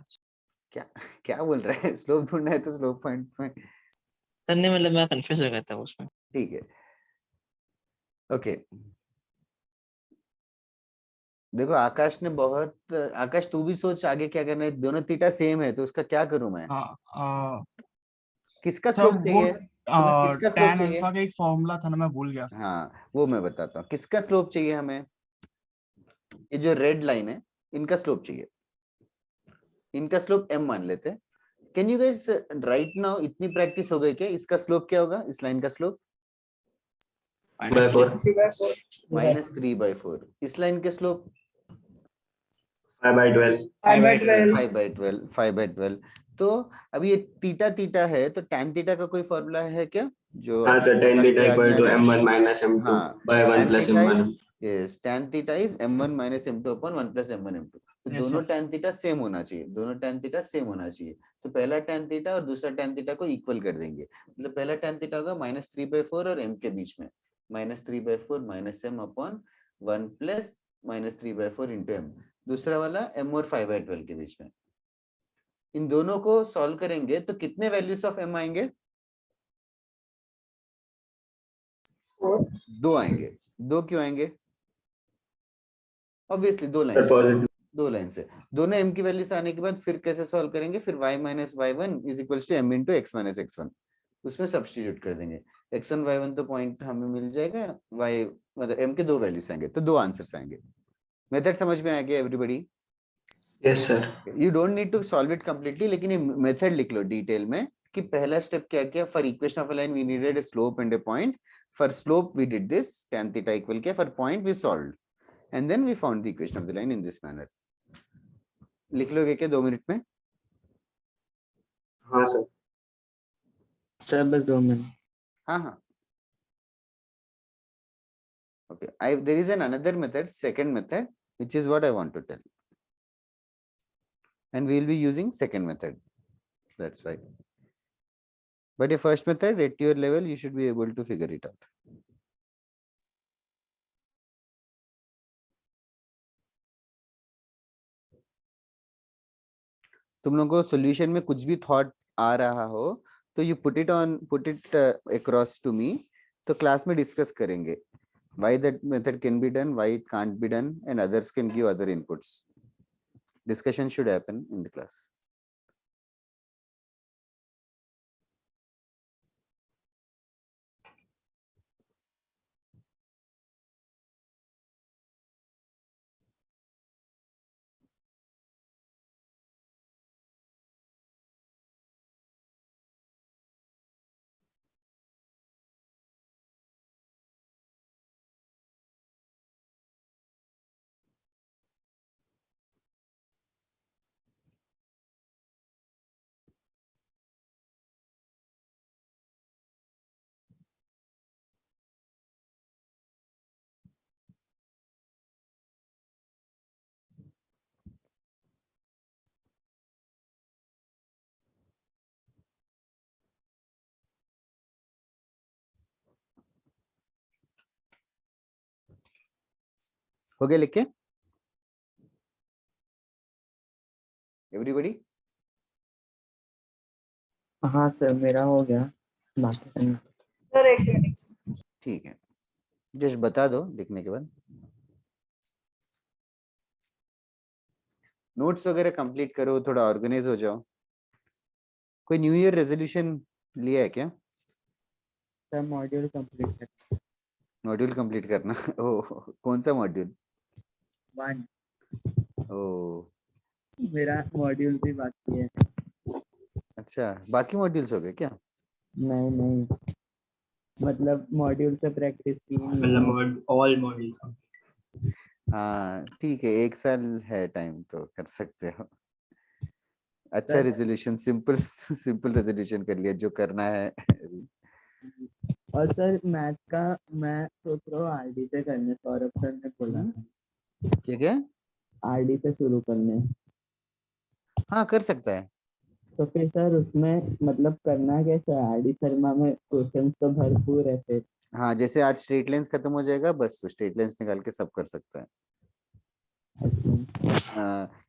S2: क्या क्या बोल रहा है? स्लोप ढूंढना है तो स्लोप पॉइंट में।
S4: सर, नहीं मतलब मैं कंफ्यूज हो गया था उसमें।
S2: ठीक है, ओके। देखो आकाश ने बहुत, आकाश तू भी सोच आगे क्या करना है। दोनों थीटा सेम है तो उसका क्या करूं मैं?
S8: हाँ
S2: किसका
S8: सर
S2: स्लोप
S8: वो
S2: चाहिए तुम्हें? किसका स्लोप
S8: tan
S2: चाहिए?
S8: अल्फा का एक फॉर्मूला था ना, मैं भूल गया।
S2: हाँ वो मैं बताता हूँ। किसका स्लोप चाहिए हमें? ये जो रेड लाइन है इनका स्लोप चाहिए। इनका स्लोप m मान लेते हैं। Can you guys right now, इतनी प्रैक्टिस हो गई क्या? इसका स्लोप क्या होगा? इस लाइन का स्लोप
S1: बाय
S4: -3।
S1: 4,
S3: 3/4.
S2: -3/4। इस लाइन के स्लोप
S1: 5/12।
S3: 5/12.
S2: 5/12, 5/12। तो अभी ये थीटा थीटा है तो tan थीटा का कोई फॉर्मूला है क्या जो
S1: हाँ सर, tan
S2: आकाश को
S1: theta
S2: याद नहीं
S1: equal
S2: आ
S1: to
S2: रहा है?
S1: m1 minus m2
S2: हाँ,
S1: by 1
S2: tan
S1: plus
S2: theta
S1: m1।
S2: is, yes, tan theta is m1 minus m2 upon 1 plus m1 m2। तो
S8: Yes,
S2: दोनों
S8: sir.
S2: tan थीटा सेम होना चाहिए, दोनों tan थीटा सेम होना चाहिए। तो पहला tan थीटा और दूसरा tan थीटा को इक्वल कर देंगे। मतलब पहला tan थीटा होगा -3/4 और m के बीच में, -3/4 minus m upon 1 plus -3/4 into m। दूसरा वाला m और 5/12 के बीच में। इन दोनों को सॉल्व करेंगे तो कितने वैल्यूज ऑफ m आएंगे?
S3: 4.
S2: 2 आएंगे। 2 क्यों आएंगे? ऑब्वियसली दो लाइन
S1: सर
S2: से,
S1: पॉजिटिव।
S2: दो लाइन से। दोनों m की वैल्यू से आने के बाद फिर कैसे सॉल्व करेंगे? फिर y minus y1 is equals to m into x minus x1, उसमें सब्स्टिट्यूट कर देंगे। x1 y1 तो पॉइंट हमें मिल जाएगा, y मतलब m के दो वैल्यूज आएंगे तो दो आंसर्स आएंगे। मेथड समझ में आ गया everybody?
S1: Yes sir.
S2: You don't need to solve it completely, लेकिन ये मेथड लिख लो डिटेल में कि पहला स्टेप क्या किया। For equation of a line we needed a slope and a point. For slope we did this tan theta equal किया, for point we solved and then we found the equation of the line in this manner. लिख लोगे क्या 2 minute में?
S1: हाँ sir.
S4: Sir बस 2 minute.
S2: हाँ हाँ, okay. There is another method, second method, which is what I want to tell, and we will be using second method. That's right. But your first method at your level, you should be able to figure it out. तुम लोगों को solution में कुछ भी thought आ रहा हो तो you put it across to me, तो क्लास में डिस्कस करेंगे why that method can be done, why it can't be done, and others can give other inputs. Discussion should happen in the class. हो गया लिख के everybody?
S4: हाँ sir मेरा हो गया बाकी करना।
S3: सर एक सेकंड।
S2: ठीक है, जस्ट बता दो लिखने के बाद। नोट्स वगैरह कंप्लीट करो, थोड़ा ऑर्गेनाइज हो जाओ। कोई न्यू ईयर रेजोल्यूशन लिया है क्या?
S4: सर मॉड्यूल कंप्लीट कर
S2: मॉड्यूल कंप्लीट करना ओह, कौन सा मॉड्यूल?
S4: 1
S2: ओह
S4: मेरा मॉड्यूल भी बाकी है।
S2: अच्छा, बाकी मॉड्यूल्स हो गए क्या?
S4: नहीं मतलब मॉड्यूल से प्रैक्टिस की नहीं है।
S6: मतलब ऑल मॉड्यूल्स।
S2: हाँ ठीक है, 1 साल है टाइम तो कर सकते हो। अच्छा
S4: sir-
S2: resolution, simple simple resolution कर लिया जो करना है।
S4: और सर मैथ का मैं सोच रहा हूँ आरडी से करने, सौरभ सर ने बोला
S2: क्या क्या?
S4: आरडी से शुरू करने।
S2: हाँ कर सकता है।
S4: तो फिर सर उसमें मतलब करना कैसा है? आरडी शर्मा में क्वेश्चन तो भरपूर है फिर।
S2: हाँ जैसे आज स्ट्रेट लाइंस खत्म हो जाएगा बस, तो स्ट्रेट लाइंस निकाल के सब कर सकता है।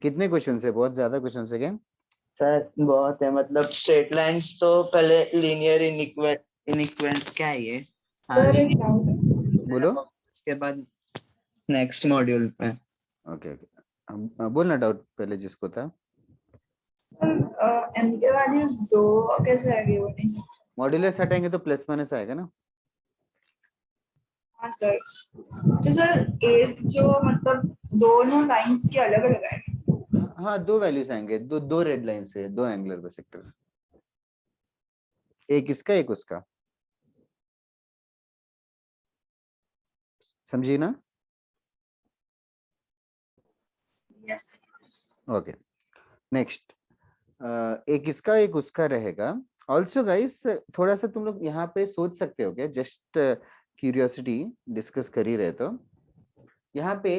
S2: कितने क्वेश्चन है? बहुत ज्यादा क्वेश्चन है क्या?
S4: सर बहुत है, मतलब स्ट्रेट लाइंस तो पहले लीनियर इनइक्वेट क्या है ये?
S3: सर एक डाउट है।
S2: बोलो।
S4: उसके बाद नेक्स्ट मॉड्यूल पे।
S2: ओके ओके, बोलना डाउट पहले जिसको था।
S3: सर एम के वैल्यूज 2 कैसे आएगी वो नहीं समझा।
S2: मॉड्यूलस हटाएंगे तो प्लस माइनस आएगा ना।
S3: हाँ सर, तो सर एक जो मतलब दोनों लाइंस के अलग अलग आएंगे।
S2: हाँ दो वैल्यूज आएंगे, दो दो रेड लाइन से, दो एंगुलर बाइसेक्टर्स, एक इसका एक उसका। समझी ना?
S3: यस।
S2: ओके नेक्स्ट, एक इसका एक उसका रहेगा। ऑल्सो गाइस थोड़ा सा तुम लोग यहाँ पे सोच सकते हो क्या, जस्ट क्यूरियोसिटी डिस्कस कर ही रहे तो यहाँ पे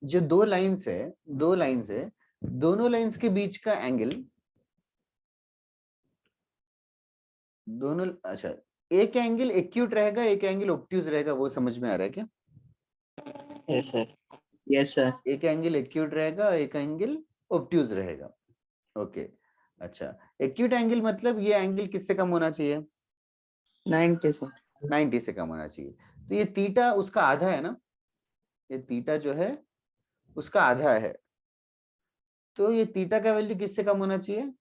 S2: जो दो लाइंस है, दोनों लाइंस के बीच का एंगल, दोनों अच्छा एक एंगल एक्यूट रहेगा एक एंगल ऑब्ट्यूज रहेगा, वो समझ में आ रहा है क्या?
S4: Yes sir. Yes sir.
S2: एक एंगल एक्यूट रहेगा एक एंगल ऑब्ट्यूज रहेगा। ओके अच्छा, एक्यूट एंगल मतलब ये एंगल किससे कम होना चाहिए?
S4: 90 से।
S2: 90 से कम होना चाहिए। तो ये थीटा उसका आधा है ना, ये थीटा जो है उसका आधा है, तो ये थीटा का वैल्यू किससे कम होना चाहिए?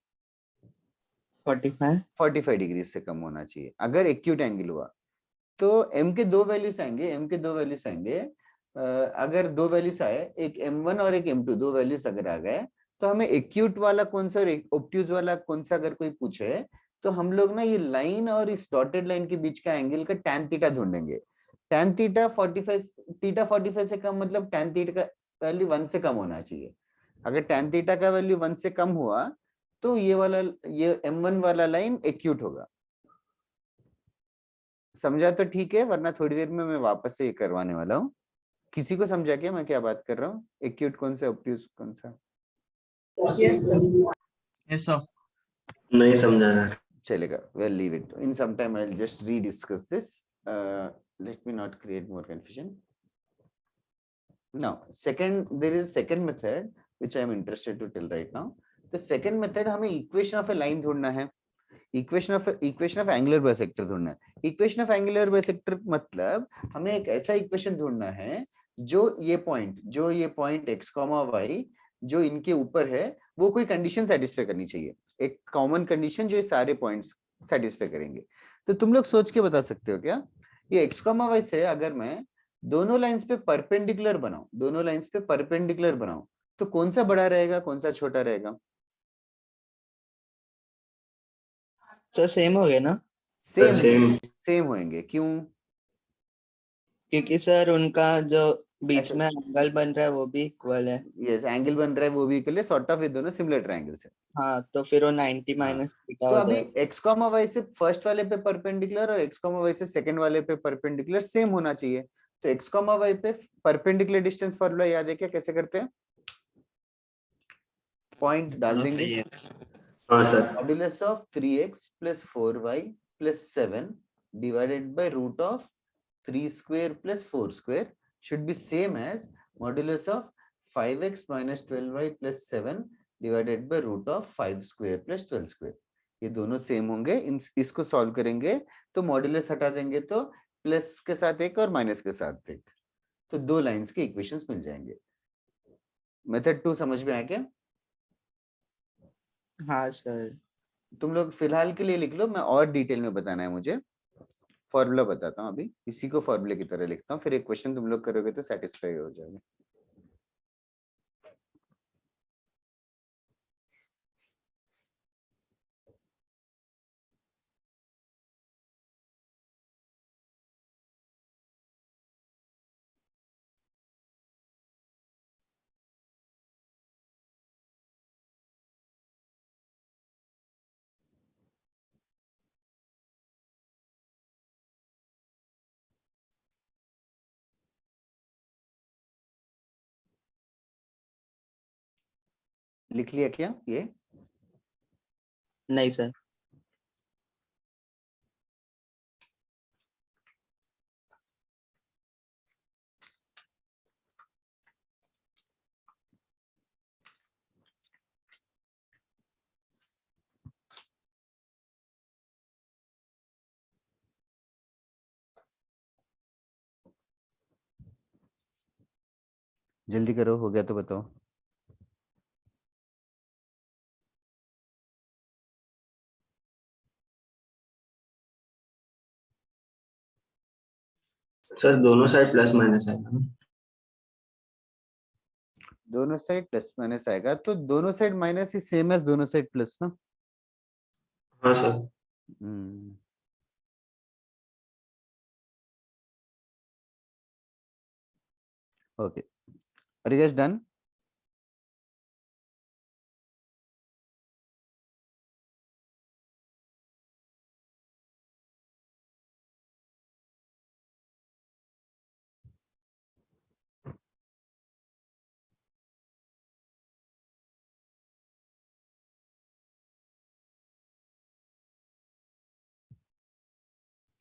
S2: 45 डिग्री से कम होना चाहिए अगर एक्यूट एंगल हुआ। तो m के दो वैल्यूज आएंगे, अगर दो वैल्यूज आए, एक m1 और एक m2, दो वैल्यूज अगर आ गए, तो हमें एक्यूट वाला कौन सा और ऑब्ट्यूज वाला कौन सा अगर कोई पूछे, तो हम लोग ना ये लाइन और इस डॉटेड लाइन के बीच का एंगल का tan थीटा ढूंढेंगे। tan थीटा 45 से कम, मतलब tan थीटा का वैल्यू 1 से कम होना चाहिए। अगर tan थीटा का वैल्यू 1 से कम हुआ तो ये m1 वाला लाइन एक्यूट होगा। समझा तो ठीक है, वरना थोड़ी देर में मैं वापस से ये करवाने वाला हूँ। किसी को समझा क्या मैं क्या बात कर रहा हूँ? एक्यूट कौन सा ऑब्ट्यूज कौन सा?
S3: Yes sir.
S8: Yes, sir.
S1: नहीं समझा सर।
S2: चलेगा, we'll leave it. In some time I'll just rediscuss this. Let me not create more confusion. Now, there is second method which I am interested to tell right now. The second method हमें equation of a line ढूंढना है, equation of angular bisector ढूंढना है। Equation of angular bisector मतलब हमें एक ऐसा equation ढूंढना है जो ये पॉइंट x, y जो इनके ऊपर है वो कोई कंडीशन सेटिस्फाई करनी चाहिए, एक कॉमन कंडीशन जो ये सारे पॉइंट्स सेटिस्फाई करेंगे। तो तुम लोग सोच के बता सकते हो क्या, ये x, y से अगर मैं दोनों लाइंस पे परपेंडिकुलर बनाऊं तो कौन सा बड़ा रहेगा कौन सा छोटा रहेगा?
S4: सर सेम हो गया ना?
S2: सेम होंगे। क्यों?
S4: क्योंकि सर उनका जो बीच
S2: ऐसा-
S4: में एंगल बन रहा है वो भी इक्वल है।
S2: यस एंगल बन रहा है वो भी इक्वल है, सॉर्ट ऑफ ये दोनों सिमिलर ट्रायंगल्स है।
S4: हाँ तो फिर वो 90
S2: हाँ।
S4: माइनस थीटा
S2: तो
S4: हो
S2: अभी
S4: जाएगा।
S2: x, y से फर्स्ट वाले पे परपेंडिकुलर और x, y से सेकंड वाले पे परपेंडिकुलर सेम होना चाहिए। तो x, y पे परपेंडिकुलर डिस्टेंस फॉर्मूला याद है क्या, कैसे करते हैं? पॉइंट डाल देंगे,
S1: हाँ sir.
S2: Modulus of 3x plus 4y plus 7 divided by root of 3 square plus 4 square should be same as modulus of 5x minus 12y plus 7 divided by root of 5 square plus 12 square. ये दोनों same होंगे. इसको solve करेंगे तो modulus हटा देंगे तो plus के साथ एक और माइनस के साथ एक, तो दो लाइंस के इक्वेशंस मिल जाएंगे. मेथड 2 समझ में आया क्या?
S4: हाँ सर.
S2: तुम लोग फिलहाल के लिए लिख लो, मैं और डिटेल में बताना है मुझे. फॉर्मूला बताता हूँ अभी, इसी को फॉर्मूले की तरह लिखता हूँ, फिर एक क्वेश्चन तुम लोग करोगे तो सेटिस्फाई हो जाएगा. लिख लिया क्या ये?
S4: नहीं सर.
S2: जल्दी करो, हो गया तो बताओ.
S1: सर दोनों साइड प्लस माइनस आएगा ना?
S2: दोनों साइड प्लस माइनस आएगा तो दोनों साइड माइनस ही सेम एज दोनों साइड प्लस ना.
S1: हाँ sir.
S2: Okay, are you guys done?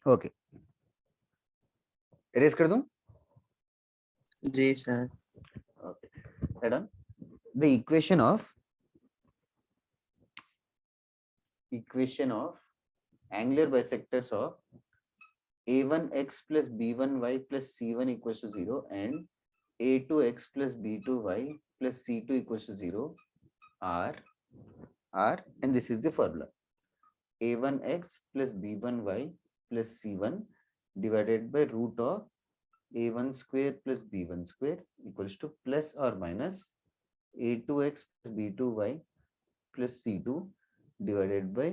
S2: Okay, erase कर दूं?
S4: जी sir.
S2: Okay, head on. The equation of angular bisectors of a1x plus b1y plus c1 equals to 0 and a2x plus b2y plus c2 equals to 0 are, and this is the formula, a1x plus b1y plus c1 divided by root of a1 square plus b1 square equals to plus or minus a2x plus b2y plus c2 divided by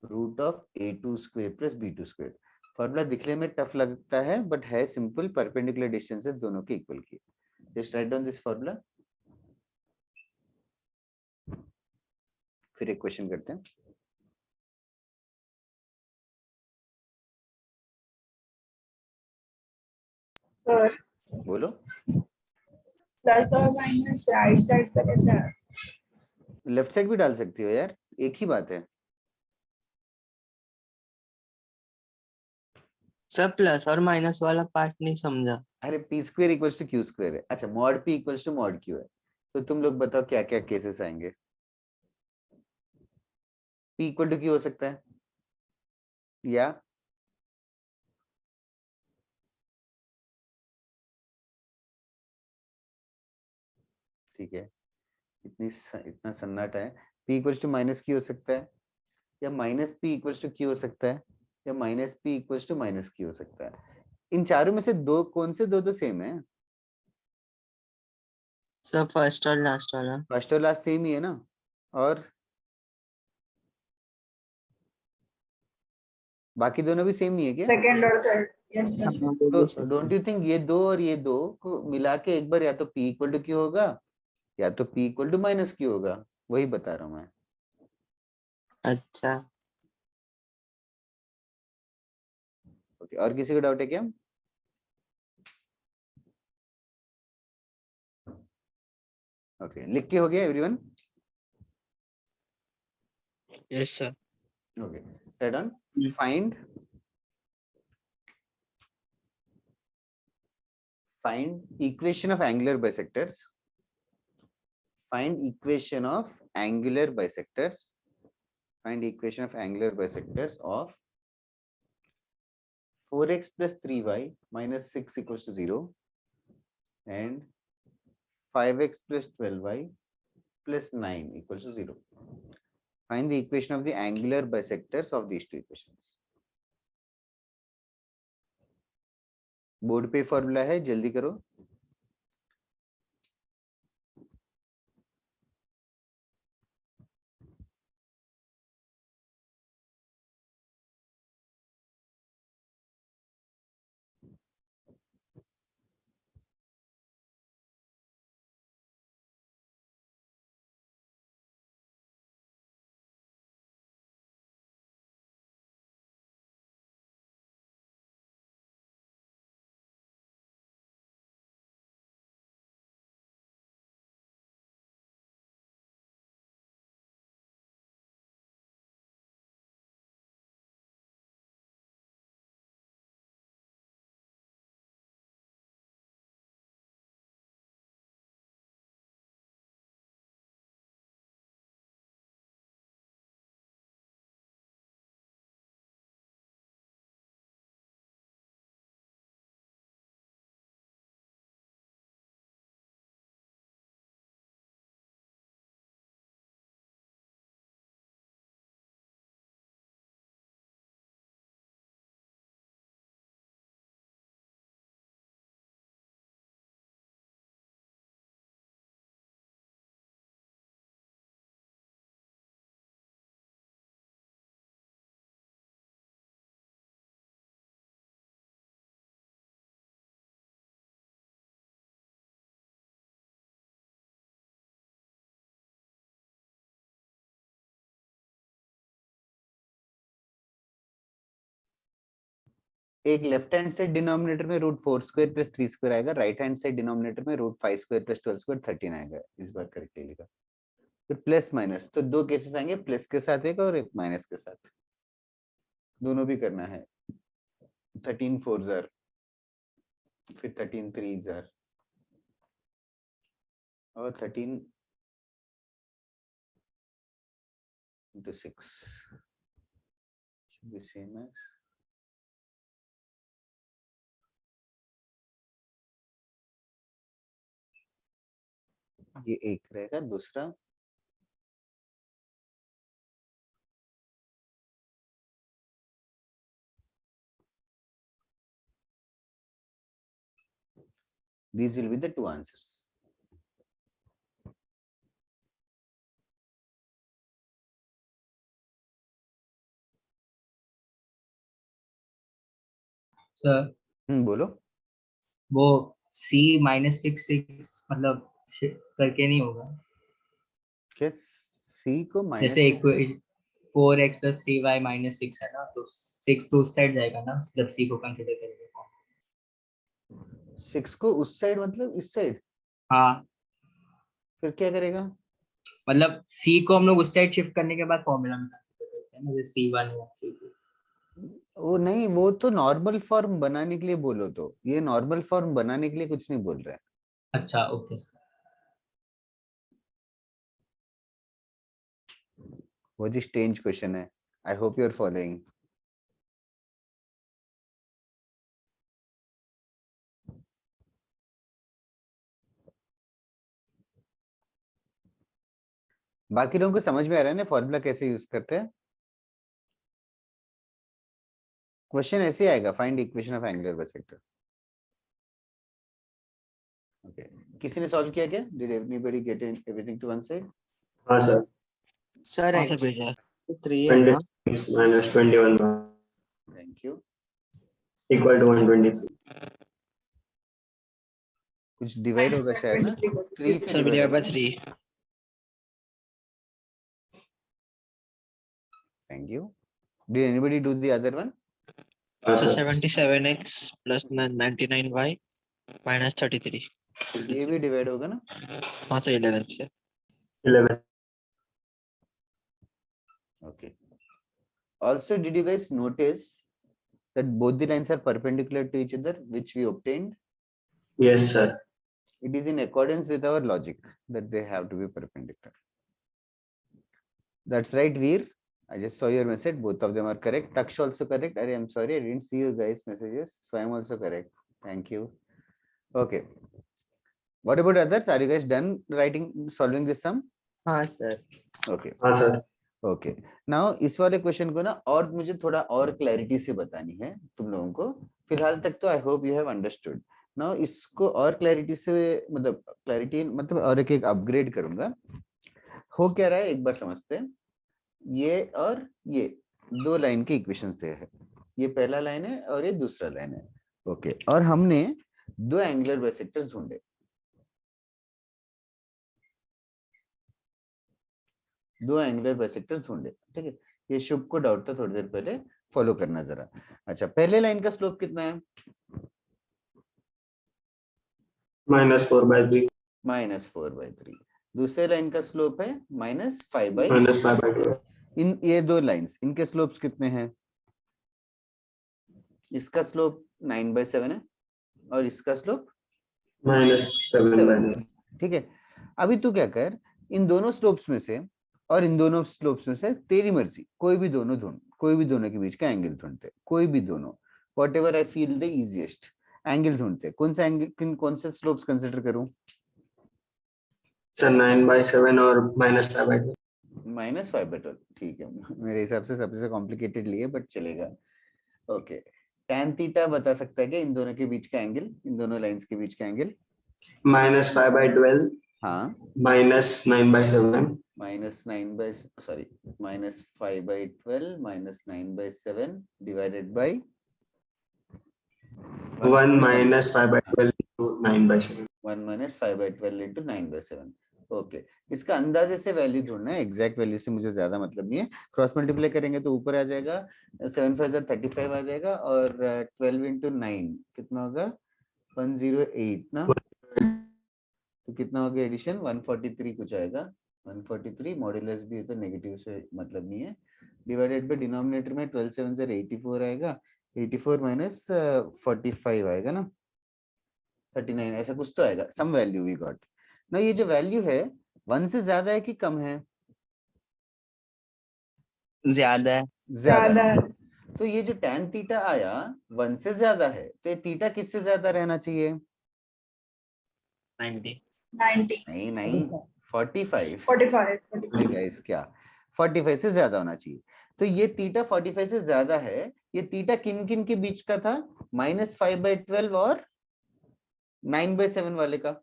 S2: root of a2 square plus b2 square. Formula दिखने में tough लगता है but है simple. Perpendicular distances दोनों के equal किए. Just write down this formula, फिर एक क्वेश्चन करते हैं.
S3: सर
S2: बोलो.
S3: प्लस और माइनस राइट साइड पर कैसे है?
S2: लेफ्ट साइड भी डाल सकती हो यार, एक ही बात है.
S4: सर प्लस और माइनस वाला पार्ट नहीं समझा.
S2: अरे p square equals to q square है. अच्छा, mod p equals to mod q है. तो तुम लोग बताओ क्या क्या केसेस आएंगे. पी इक्वल टू क्यू हो सकता है या ठीक है, इतना सन्नाटा है. P equals to minus q हो सकता है, या minus p equals to q हो सकता है, या minus p equals to minus q हो सकता है. इन चारों में से दो कौन से दो सेम है?
S4: सर फर्स्ट और लास्ट वाला.
S2: फर्स्ट और लास्ट सेम ही है ना. और बाकी दोनों भी सेम नहीं है क्या?
S3: सेकंड और थर्ड. Yes sir.
S2: तो डोंट यू थिंक ये दो और ये दो को मिला के एक बार या तो पी इक्वल टू क्यू होगा या तो p equal to minus q होगा. वही बता रहा हूँ मैं.
S4: अच्छा.
S2: ओके, और किसी को डाउट है क्या? ओके, लिख के हो गया everyone?
S6: Yes sir.
S2: Okay, right on. Find find equation of angular bisectors. Find equation of angular bisectors. Find equation of angular bisectors of 4x plus 3y minus 6 equals to 0 and 5x plus 12y plus 9 equals to 0. Find the equation of the angular bisectors of these two equations. Board पे formula है, जल्दी करो. एक left hand side denominator में root 4 square plus 3 square आएगा, right hand side denominator में root 5 square plus 12 square 13 आएगा. इस बार करेक्टली लिखा. फिर प्लस माइनस, तो दो केसेस आएंगे, प्लस के साथ एक और एक माइनस के साथ. दोनों भी करना है. 13 4 जार, फिर 13 3 जार और 13 into 6 should be same as ये एक रहेगा. दूसरा these will be the two answers.
S6: Sir
S2: बोलो.
S6: वो C -6 मतलब करके नहीं होगा.
S2: क्या c को माइनस
S6: जैसे 4x plus 3y minus 6 है ना, तो 6 तो उस साइड जाएगा ना जब C को कंसीडर करेंगे.
S2: 6 को उस साइड मतलब इस साइड.
S6: हाँ,
S2: फिर क्या करेगा?
S6: मतलब C को हम लोग उस साइड शिफ्ट करने के बाद फॉर्मूला में कंसीडर करते हैं ना, जैसे C1 या C2.
S2: वो नहीं, वो तो नॉर्मल फॉर्म बनाने के लिए बोलो. तो ये नॉर्मल फॉर्म बनाने के लिए कुछ नहीं बोल रहा है.
S6: अच्छा, ओके.
S2: बहुत ही स्ट्रेंज क्वेश्चन है. I hope you are following. बाकी लोगों को समझ में आ रहा है ना फॉर्मूला कैसे यूज करते हैं? क्वेश्चन ऐसे आएगा, find equation of angular bisector. Okay, किसी ने सॉल्व किया क्या? Did everybody get everything to one side?
S1: हाँ सर.
S9: सर
S6: हाँ सर, भेजा.
S9: 3 है ना?
S1: 26 - 21
S2: थैंक यू.
S1: equal to 123.
S2: कुछ डिवाइड होगा शायद ना. 3 से
S6: सर
S2: डिवाइड
S6: बाय
S2: होगा.
S6: 3.
S2: Thank you. Did anybody do the other one?
S1: हाँ
S10: So
S1: sir.
S10: 77x plus 99y minus 33.
S2: ये भी डिवाइड होगा ना.
S10: हाँ सर 11 से.
S1: 11.
S2: Okay. Also, did you guys notice that both the lines are perpendicular to each other, which we obtained?
S1: Yes, sir.
S2: It is in accordance with our logic that they have to be perpendicular. That's right, Veer. I just saw your message. Both of them are correct. Taksh also correct. Arey, I'm sorry, I didn't see you guys' messages. So I'm also correct. Thank you. Okay. What about others? Are you guys done solving this sum?
S9: हाँ sir.
S2: Okay.
S1: हाँ, sir.
S2: Okay now इस वाले question को ना और मुझे थोड़ा और क्लैरिटी से बतानी है तुम लोगों को. फिलहाल तक तो आई hope you have understood. Now इसको और क्लैरिटी से मतलब और एक अपग्रेड करूंगा. हो क्या रहा है एक बार समझते हैं. ये और ये दो लाइन के इक्वेशंस दे है. ये पहला लाइन है और ये दूसरा लाइन है. ओके और हमने दो एंगुलर बाइसेक्टर्स ढूंढे. दो एंगुलर बाइसेक्टर्स ढूंढे. ठीक है. ये शुभ को डाउट था थोड़ी देर पहले. फॉलो करना जरा. अच्छा पहले लाइन का स्लोप कितना है?
S1: -4/3.
S2: -4/3. दूसरे लाइन का स्लोप है -5/2.
S1: -5/2.
S2: इन ये दो लाइंस इनके स्लोप्स कितने हैं? इसका स्लोप 9/7 है और इसका स्लोप
S1: -7/2.
S2: ठीक है. अभी तू क्या कर, इन दोनों स्लोप्स में से और इन दोनों स्लोप्स में से तेरी मर्जी कोई भी दोनों ढूंढ. कोई भी दोनों के बीच का एंगल ढूंढते. कोई भी दोनों whatever I feel the easiest angle ढूंढते. कौन सा एंगल कौन से स्लोप्स कंसीडर करूं?
S1: सर 9/7 और -5/2.
S2: -5/2. ठीक है. मेरे हिसाब से सबसे कॉम्प्लिकेटेड लिए बट चलेगा. ओके tan थीटा बता सकता है क्या इन दोनों के बीच का एंगल, इन दोनों लाइंस के बीच का एंगल?
S1: -5/12.
S2: हाँ
S1: -9/7.
S2: -5/12 -9/7 divided by
S1: 1 -5/12 into 9/7.
S2: 1 -5/12 into 9/7. Okay इसका अंदाजे से वैल्यू ढूंढना है. एग्जैक्ट वैल्यू से मुझे ज्यादा मतलब नहीं है. क्रॉस मल्टीप्लाई करेंगे तो ऊपर आ जाएगा 7 5 35 आ जाएगा और 12 into 9 कितना होगा? 108 ना. तो कितना हो गया एडिशन? 143 कुछ आएगा. 143 मॉड्यूलस भी है तो नेगेटिव से मतलब नहीं है. डिवाइडेड बाय डिनोमिनेटर में 12 7 84 आएगा. 84 माइनस 45 आएगा ना. 39 ऐसा कुछ तो आएगा. Some value we got. ना ये जो वैल्यू है 1 से ज्यादा है कि कम है?
S9: ज्यादा है.
S2: ज्यादा है. तो ये जो tan थीटा आया 1 से ज्यादा है तो ये थीटा किससे ज्यादा रहना चाहिए?
S10: 90.
S3: 90.
S2: नहीं 45.
S3: 45.
S2: गाइस क्या 45 से ज्यादा होना चाहिए. तो ये थीटा 45 से ज्यादा है. ये थीटा किन किन के बीच का था? -5/12 और 9/7 वाले का.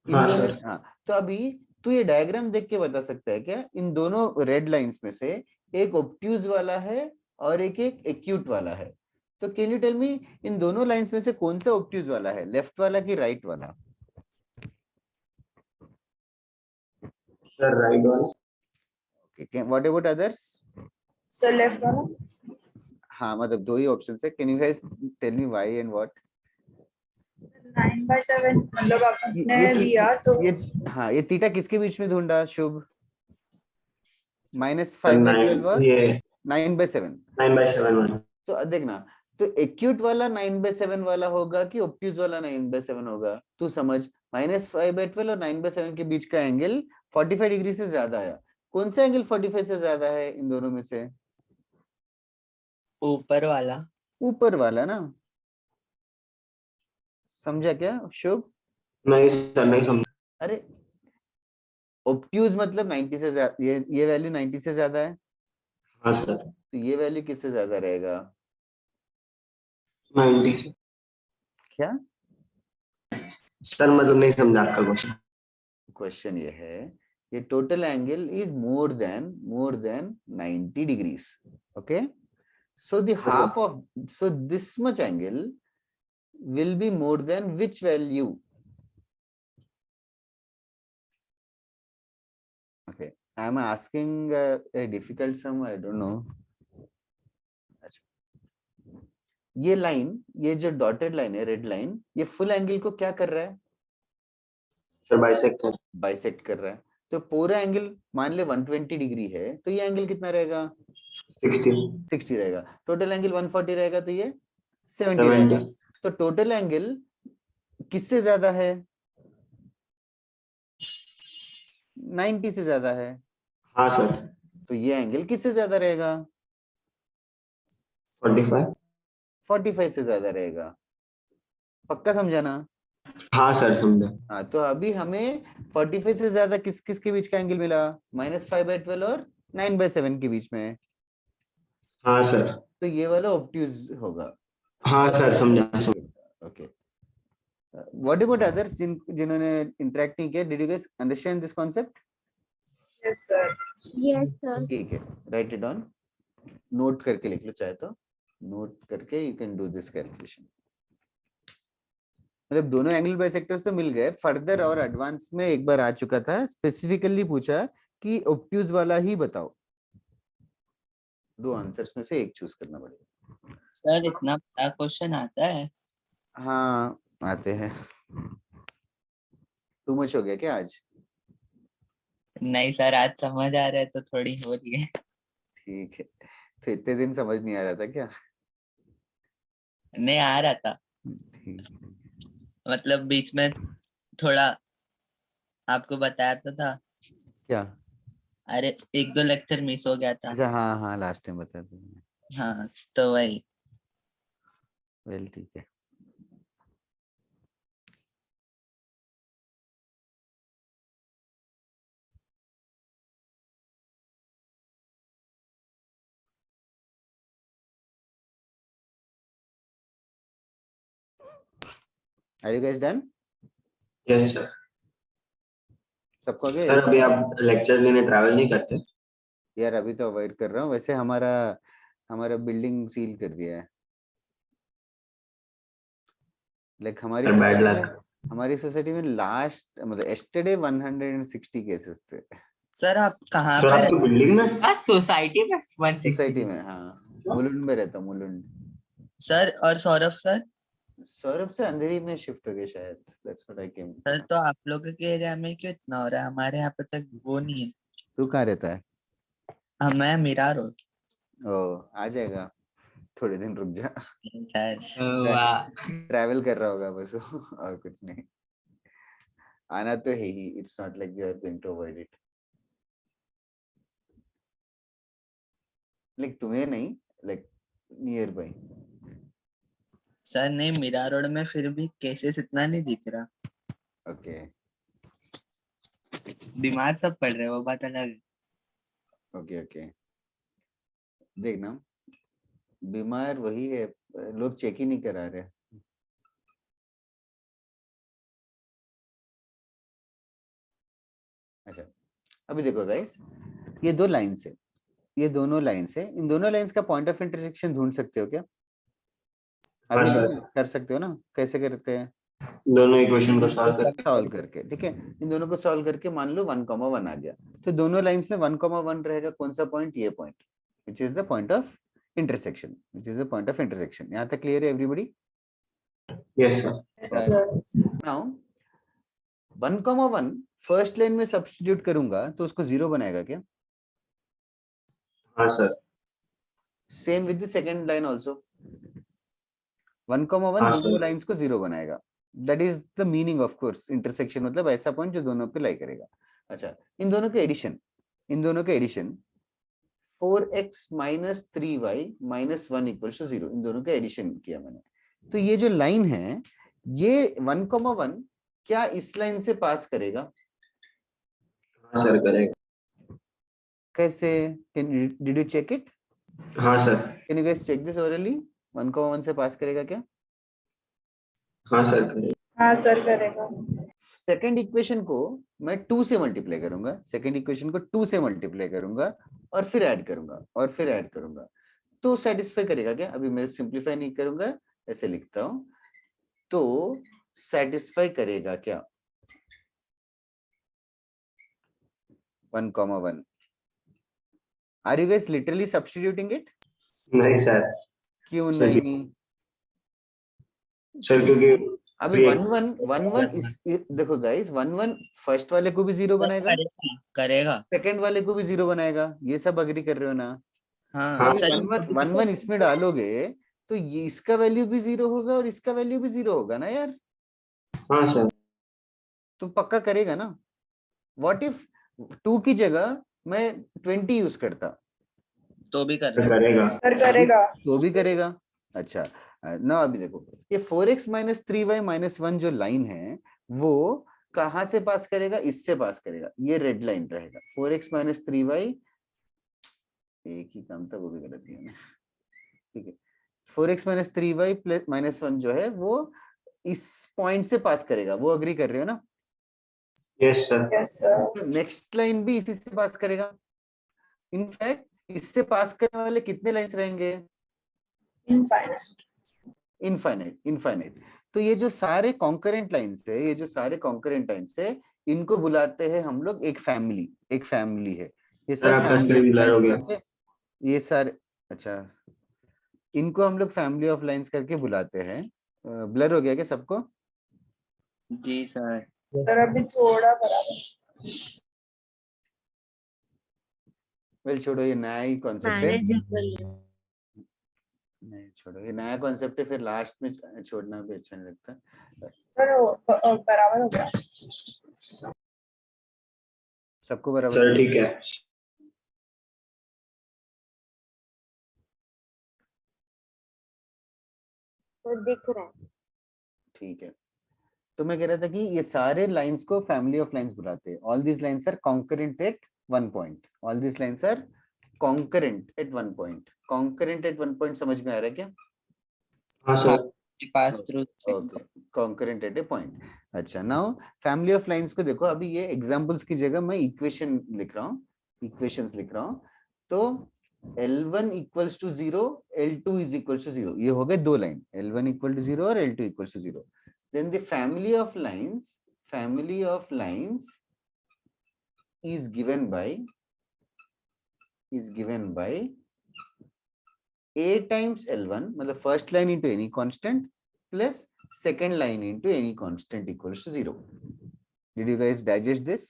S1: हाँ सर.
S2: हाँ तो अभी तू ये डायग्राम देख के बता सकता है क्या इन दोनों रेड लाइंस में से एक ऑब्ट्यूज वाला है और एक एक्यूट वाला है? तो कैन यू टेल मी इन दोनों लाइंस में से कौन सा ऑब्ट्यूज वाला है, लेफ्ट वाला कि राइट वाला?
S1: सर राइट वाला.
S2: Okay what about others?
S3: So left वाला.
S2: हाँ मतलब दो ही ऑप्शन है. Can you guys tell me why and what?
S3: 9/7 मतलब आपने लिया तो
S2: हाँ ये थीटा किसके बीच में ढूंढा शुभ? -5/12 और
S1: ये
S2: 9/7.
S1: 9/7 वाला.
S2: तो देखना तो एक्यूट वाला 9/7 वाला होगा कि ऑब्ट्यूज वाला 9/7 होगा? तू समझ -5/12 और 9/7 के बीच का एंगल 45 डिग्री से ज्यादा आया. कौन सा एंगल 45 से ज्यादा है इन दोनों में से?
S9: ऊपर वाला.
S2: ऊपर वाला ना. समझा क्या शुभ?
S1: नहीं सर नहीं समझा.
S2: अरे ऑब्ट्यूज मतलब 90 से ज्यादा. ये वैल्यू 90 से ज्यादा है.
S1: हाँ सर.
S2: तो ये वैल्यू किससे ज्यादा रहेगा?
S1: 90 से.
S2: क्या
S1: सर मतलब नहीं समझा आपका क्वेश्चन.
S2: क्वेश्चन ये है ये total angle is more than 90 degrees. Okay so the half of so this much angle will be more than which value? Okay I am asking a difficult sum. I don't know. ये line ये जो dotted line है red line ये full angle को क्या कर रहा है?
S1: सर बाइसेक्ट
S2: कर रहा है. तो पूरा एंगल मान ले 120 डिग्री है तो ये एंगल कितना रहेगा? 60 रहेगा. टोटल एंगल 140 रहेगा तो ये 70 रहेगा. तो टोटल एंगल किससे ज्यादा है? 90 से ज्यादा है।
S1: हाँ सर।
S2: तो ये एंगल किससे ज्यादा रहेगा?
S1: 45।
S2: 45 से ज्यादा रहेगा। पक्का समझा ना?
S1: हाँ सर समझा।
S2: हाँ, तो अभी हमें 45 से ज्यादा किस किस के बीच का एंगल मिला? -5/12 और 9/7 के बीच में।
S1: हाँ सर।
S2: तो ये वाला ऑब्ट्यूज होगा।
S1: हाँ सर समझा।
S2: ओके, व्हाट अबाउट अदर्स जिन्होंने इंटरेक्ट नहीं किया? Did you guys understand this concept?
S3: Yes, sir.
S5: Yes, sir.
S2: ठीक है, राइट इट डाउन, नोट करके लिख लो, चाहे तो नोट करके you can do this calculation. मतलब दोनों एंगल बाइसेक्टर्स तो मिल गए। फर्दर और एडवांस में एक बार आ चुका था, स्पेसिफिकली पूछा कि ऑब्ट्यूज वाला ही बताओ। दो आंसर्स में से एक चूज करना पड़ेगा।
S9: सर इतना बड़ा क्वेश्चन आता है?
S2: हाँ आते हैं। टू मच हो गया क्या आज?
S9: नहीं सर, आज समझ आ रहा है तो थोड़ी हो रही है।
S2: ठीक है, तो इतने दिन समझ नहीं आ रहा था क्या?
S9: नहीं आ रहा था,
S2: ठीक है।
S9: मतलब बीच में थोड़ा आपको बताया तो था।
S2: क्या?
S9: अरे 1-2 लेक्चर मिस हो गया था।
S2: अच्छा हाँ हाँ, लास्ट टाइम बताया था।
S9: हाँ तो वही।
S2: वेल ठीक है। Are you guys done?
S1: Yes sir.
S2: सबको आगे?
S1: सर अभी आप लेक्चर लेने ट्रैवल नहीं करते?
S2: यार अभी तो अवॉइड कर रहा हूँ। वैसे हमारा हमारा बिल्डिंग सील कर दिया है। Like
S1: bad luck.
S2: हमारी सोसाइटी में लास्ट मतलब यस्टरडे 160 केसेस थे
S9: सर आप कहाँ
S1: सर
S9: पर?
S1: आपकी बिल्डिंग में?
S6: सोसाइटी में 160।
S2: सोसाइटी में। हाँ, मुलुंड में रहता हूँ, मुलुंड।
S9: सर और सौरभ सर?
S2: सौरभ से अंधेरी में शिफ्ट हो गए शायद, that's what I came.
S9: Sir तो आप लोगों के एरिया में क्यों इतना हो रहा है? हमारे यहाँ पे तक वो नहीं है।
S2: तू कहाँ रहता है?
S9: मैं मीरा रोड।
S2: ओ, आ जाएगा, थोड़े दिन रुक जा।
S9: सर
S6: वाह।
S2: ट्रैवल कर रहा होगा बस वो, और कुछ नहीं। आना तो है ही, it's not like you are going to avoid it. Like तुम्हें नहीं, लाइक नियर बाय।
S9: सर नहीं, मीरा रोड में फिर भी केसेस इतना नहीं दिख रहा।
S2: ओके
S9: बीमार सब पड़ रहे हैं, वो बात अलग है।
S2: ओके ओके, देखना बीमार वही है, लोग चेक ही नहीं करा रहे। अच्छा, अभी देखो गाइस, ये दो लाइंस है, ये दोनों लाइंस है। इन दोनों लाइंस का पॉइंट ऑफ इंटरसेक्शन ढूंढ सकते हो क्या? अभी
S1: हाँ,
S2: नहीं कर सकते हो ना? कैसे करते हैं?
S1: दोनों इक्वेशन को सॉल्व करके।
S2: सॉल्व करके, ठीक है। इन दोनों को सॉल्व करके मान लो 1,1 आ गया, तो दोनों लाइंस में 1,1 रहेगा। कौन सा पॉइंट? ये point, which is the point of intersection, which is the point of intersection. यहाँ तक क्लियर है everybody?
S1: Yes sir.
S3: Yes, sir.
S2: Now 1,1 first line में सब्स्टिट्यूट करूंगा तो उसको 0 बनाएगा क्या?
S1: हाँ sir.
S2: Same with the second line also, 1,1
S1: हाँ,
S2: दोनों
S1: sir.
S2: लाइंस को 0 बनाएगा। That is the meaning of course. Intersection मतलब ऐसा पॉइंट जो दोनों पे लाई करेगा। अच्छा, इन दोनों के एडिशन, इन दोनों के एडिशन 4x - 3y - 1 = 0, इन दोनों का एडिशन किया मैंने। तो ये जो लाइन है, ये 1,1 क्या इस लाइन से पास करेगा?
S1: हाँ सर करेगा।
S2: कैसे? Did you check it?
S1: हाँ sir.
S2: Can you guys check this orally? 1,1 से पास करेगा क्या?
S1: हाँ सर करेगा।
S3: हाँ सर करेगा।
S2: सेकेंड इक्वेशन को मैं 2 से मल्टीप्लाई करूंगा, सेकेंड इक्वेशन को 2 से मल्टीप्लाई करूंगा और फिर ऐड करूंगा और फिर ऐड करूंगा, तो सेटिस्फाई करेगा क्या? अभी मैं सिंप्लीफाई नहीं करूंगा, ऐसे लिखता हूं, तो सेटिस्फाई करेगा क्या 1,1? Are you guys literally substituting it?
S1: नहीं सर।
S2: क्यों
S1: सर,
S2: नहीं?
S1: सर क्योंकि
S2: अभी 1,1 इस देखो गाइस, 1,1 फर्स्ट वाले को भी 0 बनाएगा,
S9: करेगा।
S2: सेकंड वाले को भी 0 बनाएगा। ये सब अग्री कर रहे हो ना?
S9: हाँ
S1: हाँ,
S9: सर।
S2: 1,1 इसमें डालोगे तो ये इसका वैल्यू भी 0 होगा और इसका वैल्यू भी 0 होगा ना यार,
S1: हाँ सर।
S2: तो पक्का करेगा ना। व्हाट इफ 2 की जगह मैं 20 यूज करता,
S9: तो भी कर
S1: करेगा।
S3: सर करेगा।
S2: तो भी करेगा। अच्छा ना अभी देखो, ये 4x माइनस 3y माइनस 1 जो लाइन है वो कहाँ से पास करेगा, इससे पास करेगा, ये रेड लाइन रहेगा। 4x माइनस 3y, एक ही काम था वो भी गलत है, ठीक है। 4x minus 3y plus minus 1 जो है वो इस पॉइंट से पास करेगा, वो अग्री कर रहे हो ना।
S1: Yes sir.
S3: Yes sir.
S2: Next line भी इसी से पास करेगा। इनफैक्ट इससे पास करने वाले कितने लाइंस रहेंगे,
S3: इनफाइनाइट।
S2: Infinite, infinite. तो ये जो सारे कॉन्करेंट लाइंस है, ये जो सारे कॉन्करेंट लाइंस है, इनको बुलाते हैं हम लोग एक फैमिली, एक फैमिली है ये
S1: सर
S2: सब
S1: आपका
S2: फैमिली
S1: स्क्रीन
S2: ऑफ
S1: ब्लर हो
S2: लाइंस
S1: गया।
S2: करके, ये सारे, अच्छा इनको हम लोग फैमिली ऑफ लाइंस करके बुलाते हैं। ब्लर हो गया क्या सबको?
S9: जी सर।
S3: सर अभी थोड़ा बराबर।
S2: वेल छोड़ो, ये नया ही कॉन्सेप्ट है,
S5: मैनेजेबल।
S2: नहीं छोड़ो, ये नया कॉन्सेप्ट है, फिर लास्ट में छोड़ना भी अच्छा नहीं लगता।
S3: सर बराबर हो गया।
S2: सबको बराबर
S1: सर
S2: है?
S1: ठीक है।
S5: तो दिख रहा है।
S2: ठीक है, तो मैं कह रहा था कि ये सारे लाइंस को फैमिली ऑफ लाइंस बुलाते हैं। All these lines are concurrent at one point, all these lines are concurrent at one point. Concurrent at one point समझ में आ रहा है क्या?
S1: हाँ sir.
S9: Pass through
S2: okay, concurrent at a point. अच्छा, नाउ फैमिली ऑफ लाइंस को देखो, अभी ये एग्जांपल्स की जगह मैं इक्वेशन लिख रहा हूँ, इक्वेशंस लिख रहा हूँ। तो L1 equals to 0, L2 is equals to 0, ये हो गए दो लाइन, L1 इक्वल टू 0 और L2 equals to 0। then the family of lines is given by a times L1, मतलब first line into any constant plus second line into any constant equals to 0. Did you guys digest this?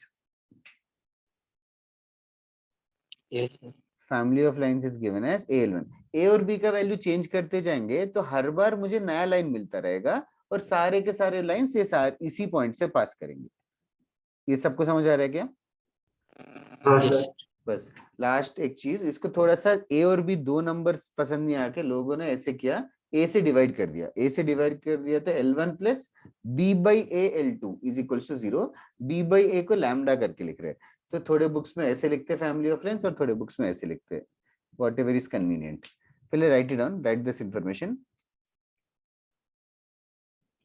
S10: Yes, sir.
S2: Family of lines is given as AL1. A और B का value change करते जाएंगे तो हर बार मुझे नया line मिलता रहेगा और सारे के सारे लाइंस ये इसी पॉइंट से पास करेंगे। ये सबको समझ आ रहा है क्या?
S1: हाँ सर।
S2: बस लास्ट एक चीज, इसको थोड़ा सा ए और बी दो नंबर पसंद नहीं आके लोगों ने ऐसे किया, ए से डिवाइड कर दिया, ए से डिवाइड कर दिया तो L1 plus b by a L2 is equal to 0, b by a को लैम्डा करके लिख रहे हैं। तो थोड़े बुक्स में ऐसे लिखते हैं फैमिली ऑफ लाइंस और थोड़े बुक्स में ऐसे लिखते हैं, वॉट एवर इज कन्वीनियंट। पहले right it down, right this information.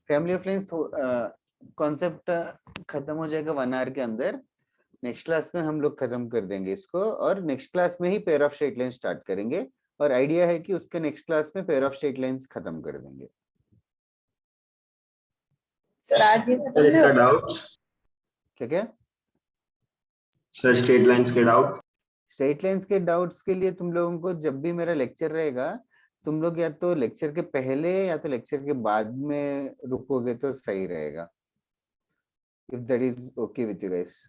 S2: Family of lines concept खत्म हो जाएगा 1 आवर के अंदर। नेक्स्ट क्लास में हम लोग खत्म कर देंगे इसको और नेक्स्ट क्लास में ही pair of straight line start करेंगे और आइडिया है कि उसके नेक्स्ट क्लास में पेयर ऑफ स्ट्रेट लाइंस खत्म कर देंगे।
S3: सर आज ही खत्म
S1: सर
S3: नहीं
S1: इसका
S3: होता।
S1: डाउट,
S2: क्या क्या?
S1: सर स्ट्रेट लाइंस के डाउट।
S2: स्ट्रेट लाइंस के डाउट्स के लिए तुम लोगों को जब भी मेरा लेक्चर रहेगा, तुम लोग या तो लेक्चर के पहले या तो लेक्चर के बाद में रुकोगे तो सही रहेगा, if that is okay with you guys.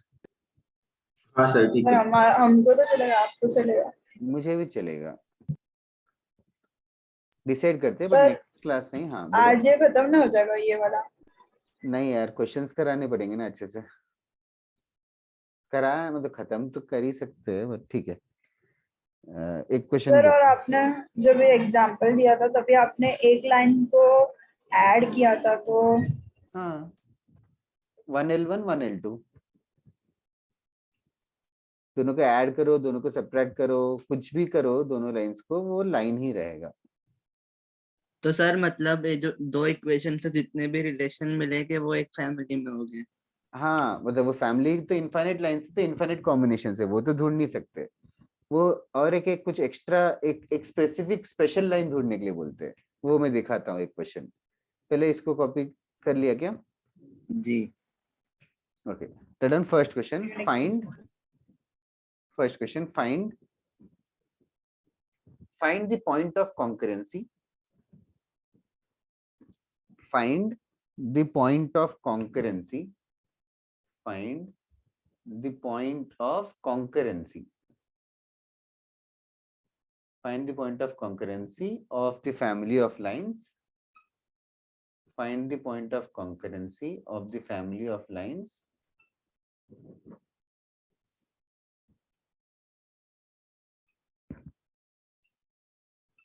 S1: हाँ सर ठीक
S3: सर
S1: है।
S3: हमको तो चलेगा, आपको चलेगा।
S2: मुझे भी चलेगा, डिसाइड करते हैं बट
S3: सर
S2: नेक्स्ट क्लास नहीं। हाँ बोलो।
S3: आज ये खत्म नहीं हो जाएगा ये वाला?
S2: नहीं यार, क्वेश्चंस कराने पड़ेंगे ना अच्छे से। करा मतलब खत्म तो कर ही सकते हैं बट ठीक है। एक क्वेश्चन
S3: सर और आपने जब ये एग्जांपल दिया था तभी आपने एक लाइन को ऐड किया था तो
S2: हाँ 1L1 1L2 दोनों को ऐड करो, दोनों को सब्ट्रैक्ट करो, कुछ भी करो, दोनों लाइंस को, वो लाइन ही रहेगा।
S9: तो सर मतलब ये जो दो इक्वेशन से जितने भी रिलेशन मिलेंगे वो एक फैमिली में हो गए।
S2: हाँ मतलब वो फैमिली तो इनफाइनाइट लाइंस तो इनफाइनाइट कॉम्बिनेशन है, वो तो ढूंढ नहीं सकते वो। और एक कुछ एक्स्ट्रा एक स्पेसिफिक स्पेशल लाइन ढूंढने के लिए बोलते हैं, वो मैं दिखाता हूँ एक क्वेश्चन। पहले इसको कॉपी कर लिया क्या?
S9: जी।
S2: Okay, done. First question find, first question, find the point of concurrency, find the point of concurrency, find the point of concurrency Find the point of concurrency of the family of lines. Find the point of concurrency of the family of lines.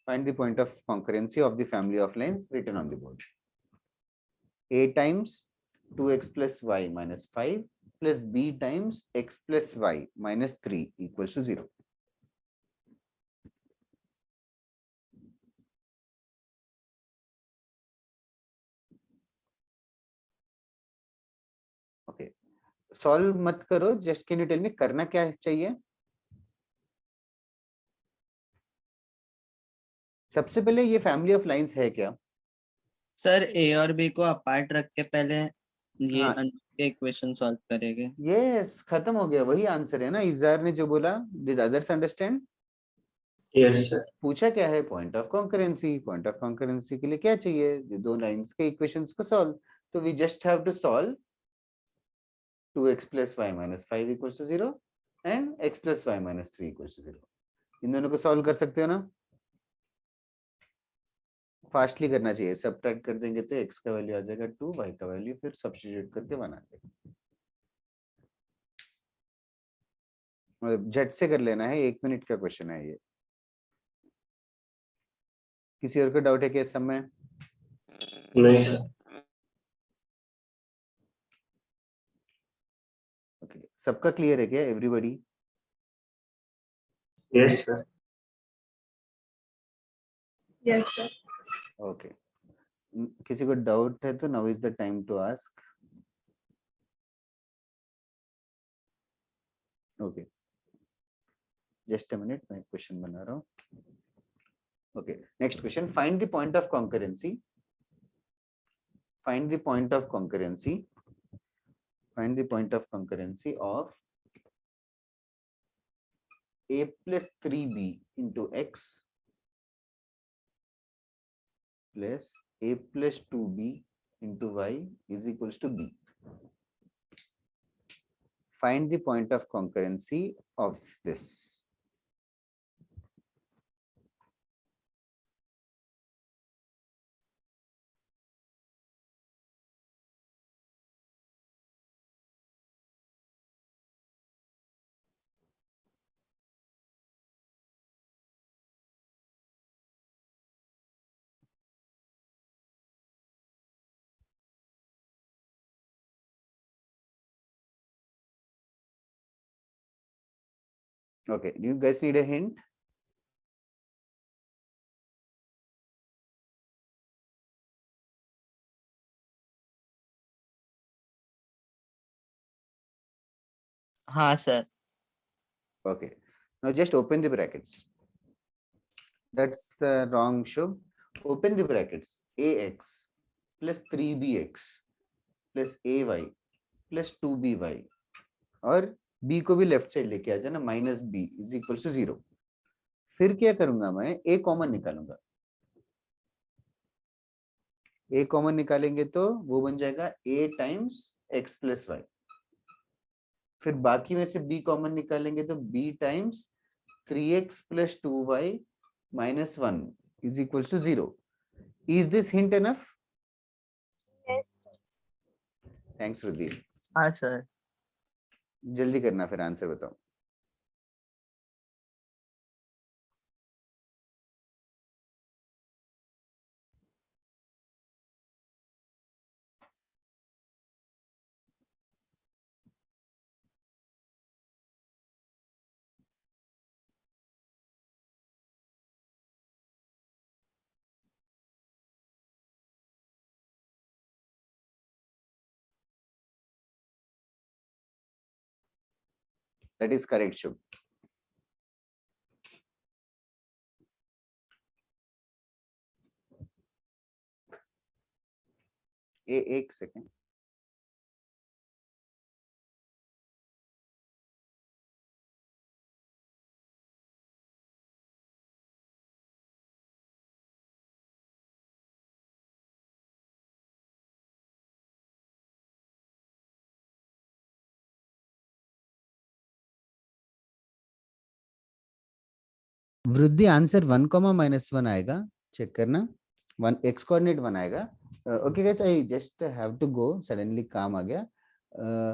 S2: Find the point of concurrency of the family of lines written on the board. A times 2x plus y minus 5 plus b times x plus y minus 3 equals to 0. Okay. Solve मत करो, just can you tell me करना क्या चाहिए? सबसे पहले ये family of lines है क्या?
S9: सर ए और बी को अपार्ट रख के पहले ये
S2: हाँ।
S9: अंदर के इक्वेशन सॉल्व करेंगे।
S2: यस, खत्म हो गया, वही आंसर है ना इजार ने जो बोला. Did others understand?
S1: Yes, sir.
S2: पूछा क्या है? Point of concurrency. Point of concurrency के लिए क्या चाहिए? ये दो लाइंस के इक्वेशंस को सॉल्व. तो we just have to solve 2x plus y minus 5 equals to 0 and x plus y minus 3 equals to 0. इन दोनों को सॉल्व कर सकते हो ना? फास्टली करना चाहिए. सबट्रैक्ट कर देंगे तो x का वैल्यू आ जाएगा 2, y का वैल्यू फिर सब्स्टिट्यूट करके 1 आ जाएगा. मतलब झट से कर लेना है, 1 मिनट का क्वेश्चन है ये. किसी और को डाउट है क्या इस समय?
S1: नहीं sir.
S2: ओके, सबका क्लियर है क्या? Everybody?
S1: Yes, sir.
S3: Yes, sir.
S2: Okay. किसी को डाउट है तो now is the time to ask. Okay, just a minute, मैं क्वेश्चन बना रहा हूँ. Okay, next question. Find the point of concurrency. Find the point of concurrency. Find the point of concurrency of a plus 3b into x plus a plus 2b into y is equals to b. Find the point of concurrency of this. Okay, do you guys need a hint?
S9: हाँ sir.
S2: Okay, now just open the brackets. That's wrong, Shubh. Open the brackets. Ax plus 3bx plus ay plus 2by और b को भी left side लेके आ जाना, minus b is equal to 0. फिर क्या करूंगा मैं? a कॉमन निकालूंगा. a कॉमन निकालेंगे तो वो बन जाएगा a times x plus y. फिर बाकी में से b कॉमन निकालेंगे तो b times 3x plus 2y minus 1 is equals to 0. Is this hint enough?
S5: Yes.
S2: Thanks, Rudhi.
S9: हाँ सर।
S2: जल्दी करना, फिर आंसर बताओ. That is correct, Shubh. एक सेकेंड. वृद्धि आंसर 1, -1 आएगा, चेक करना। 1 x कोऑर्डिनेट 1 आएगा। Okay guys, I just have to go, suddenly काम आ गया।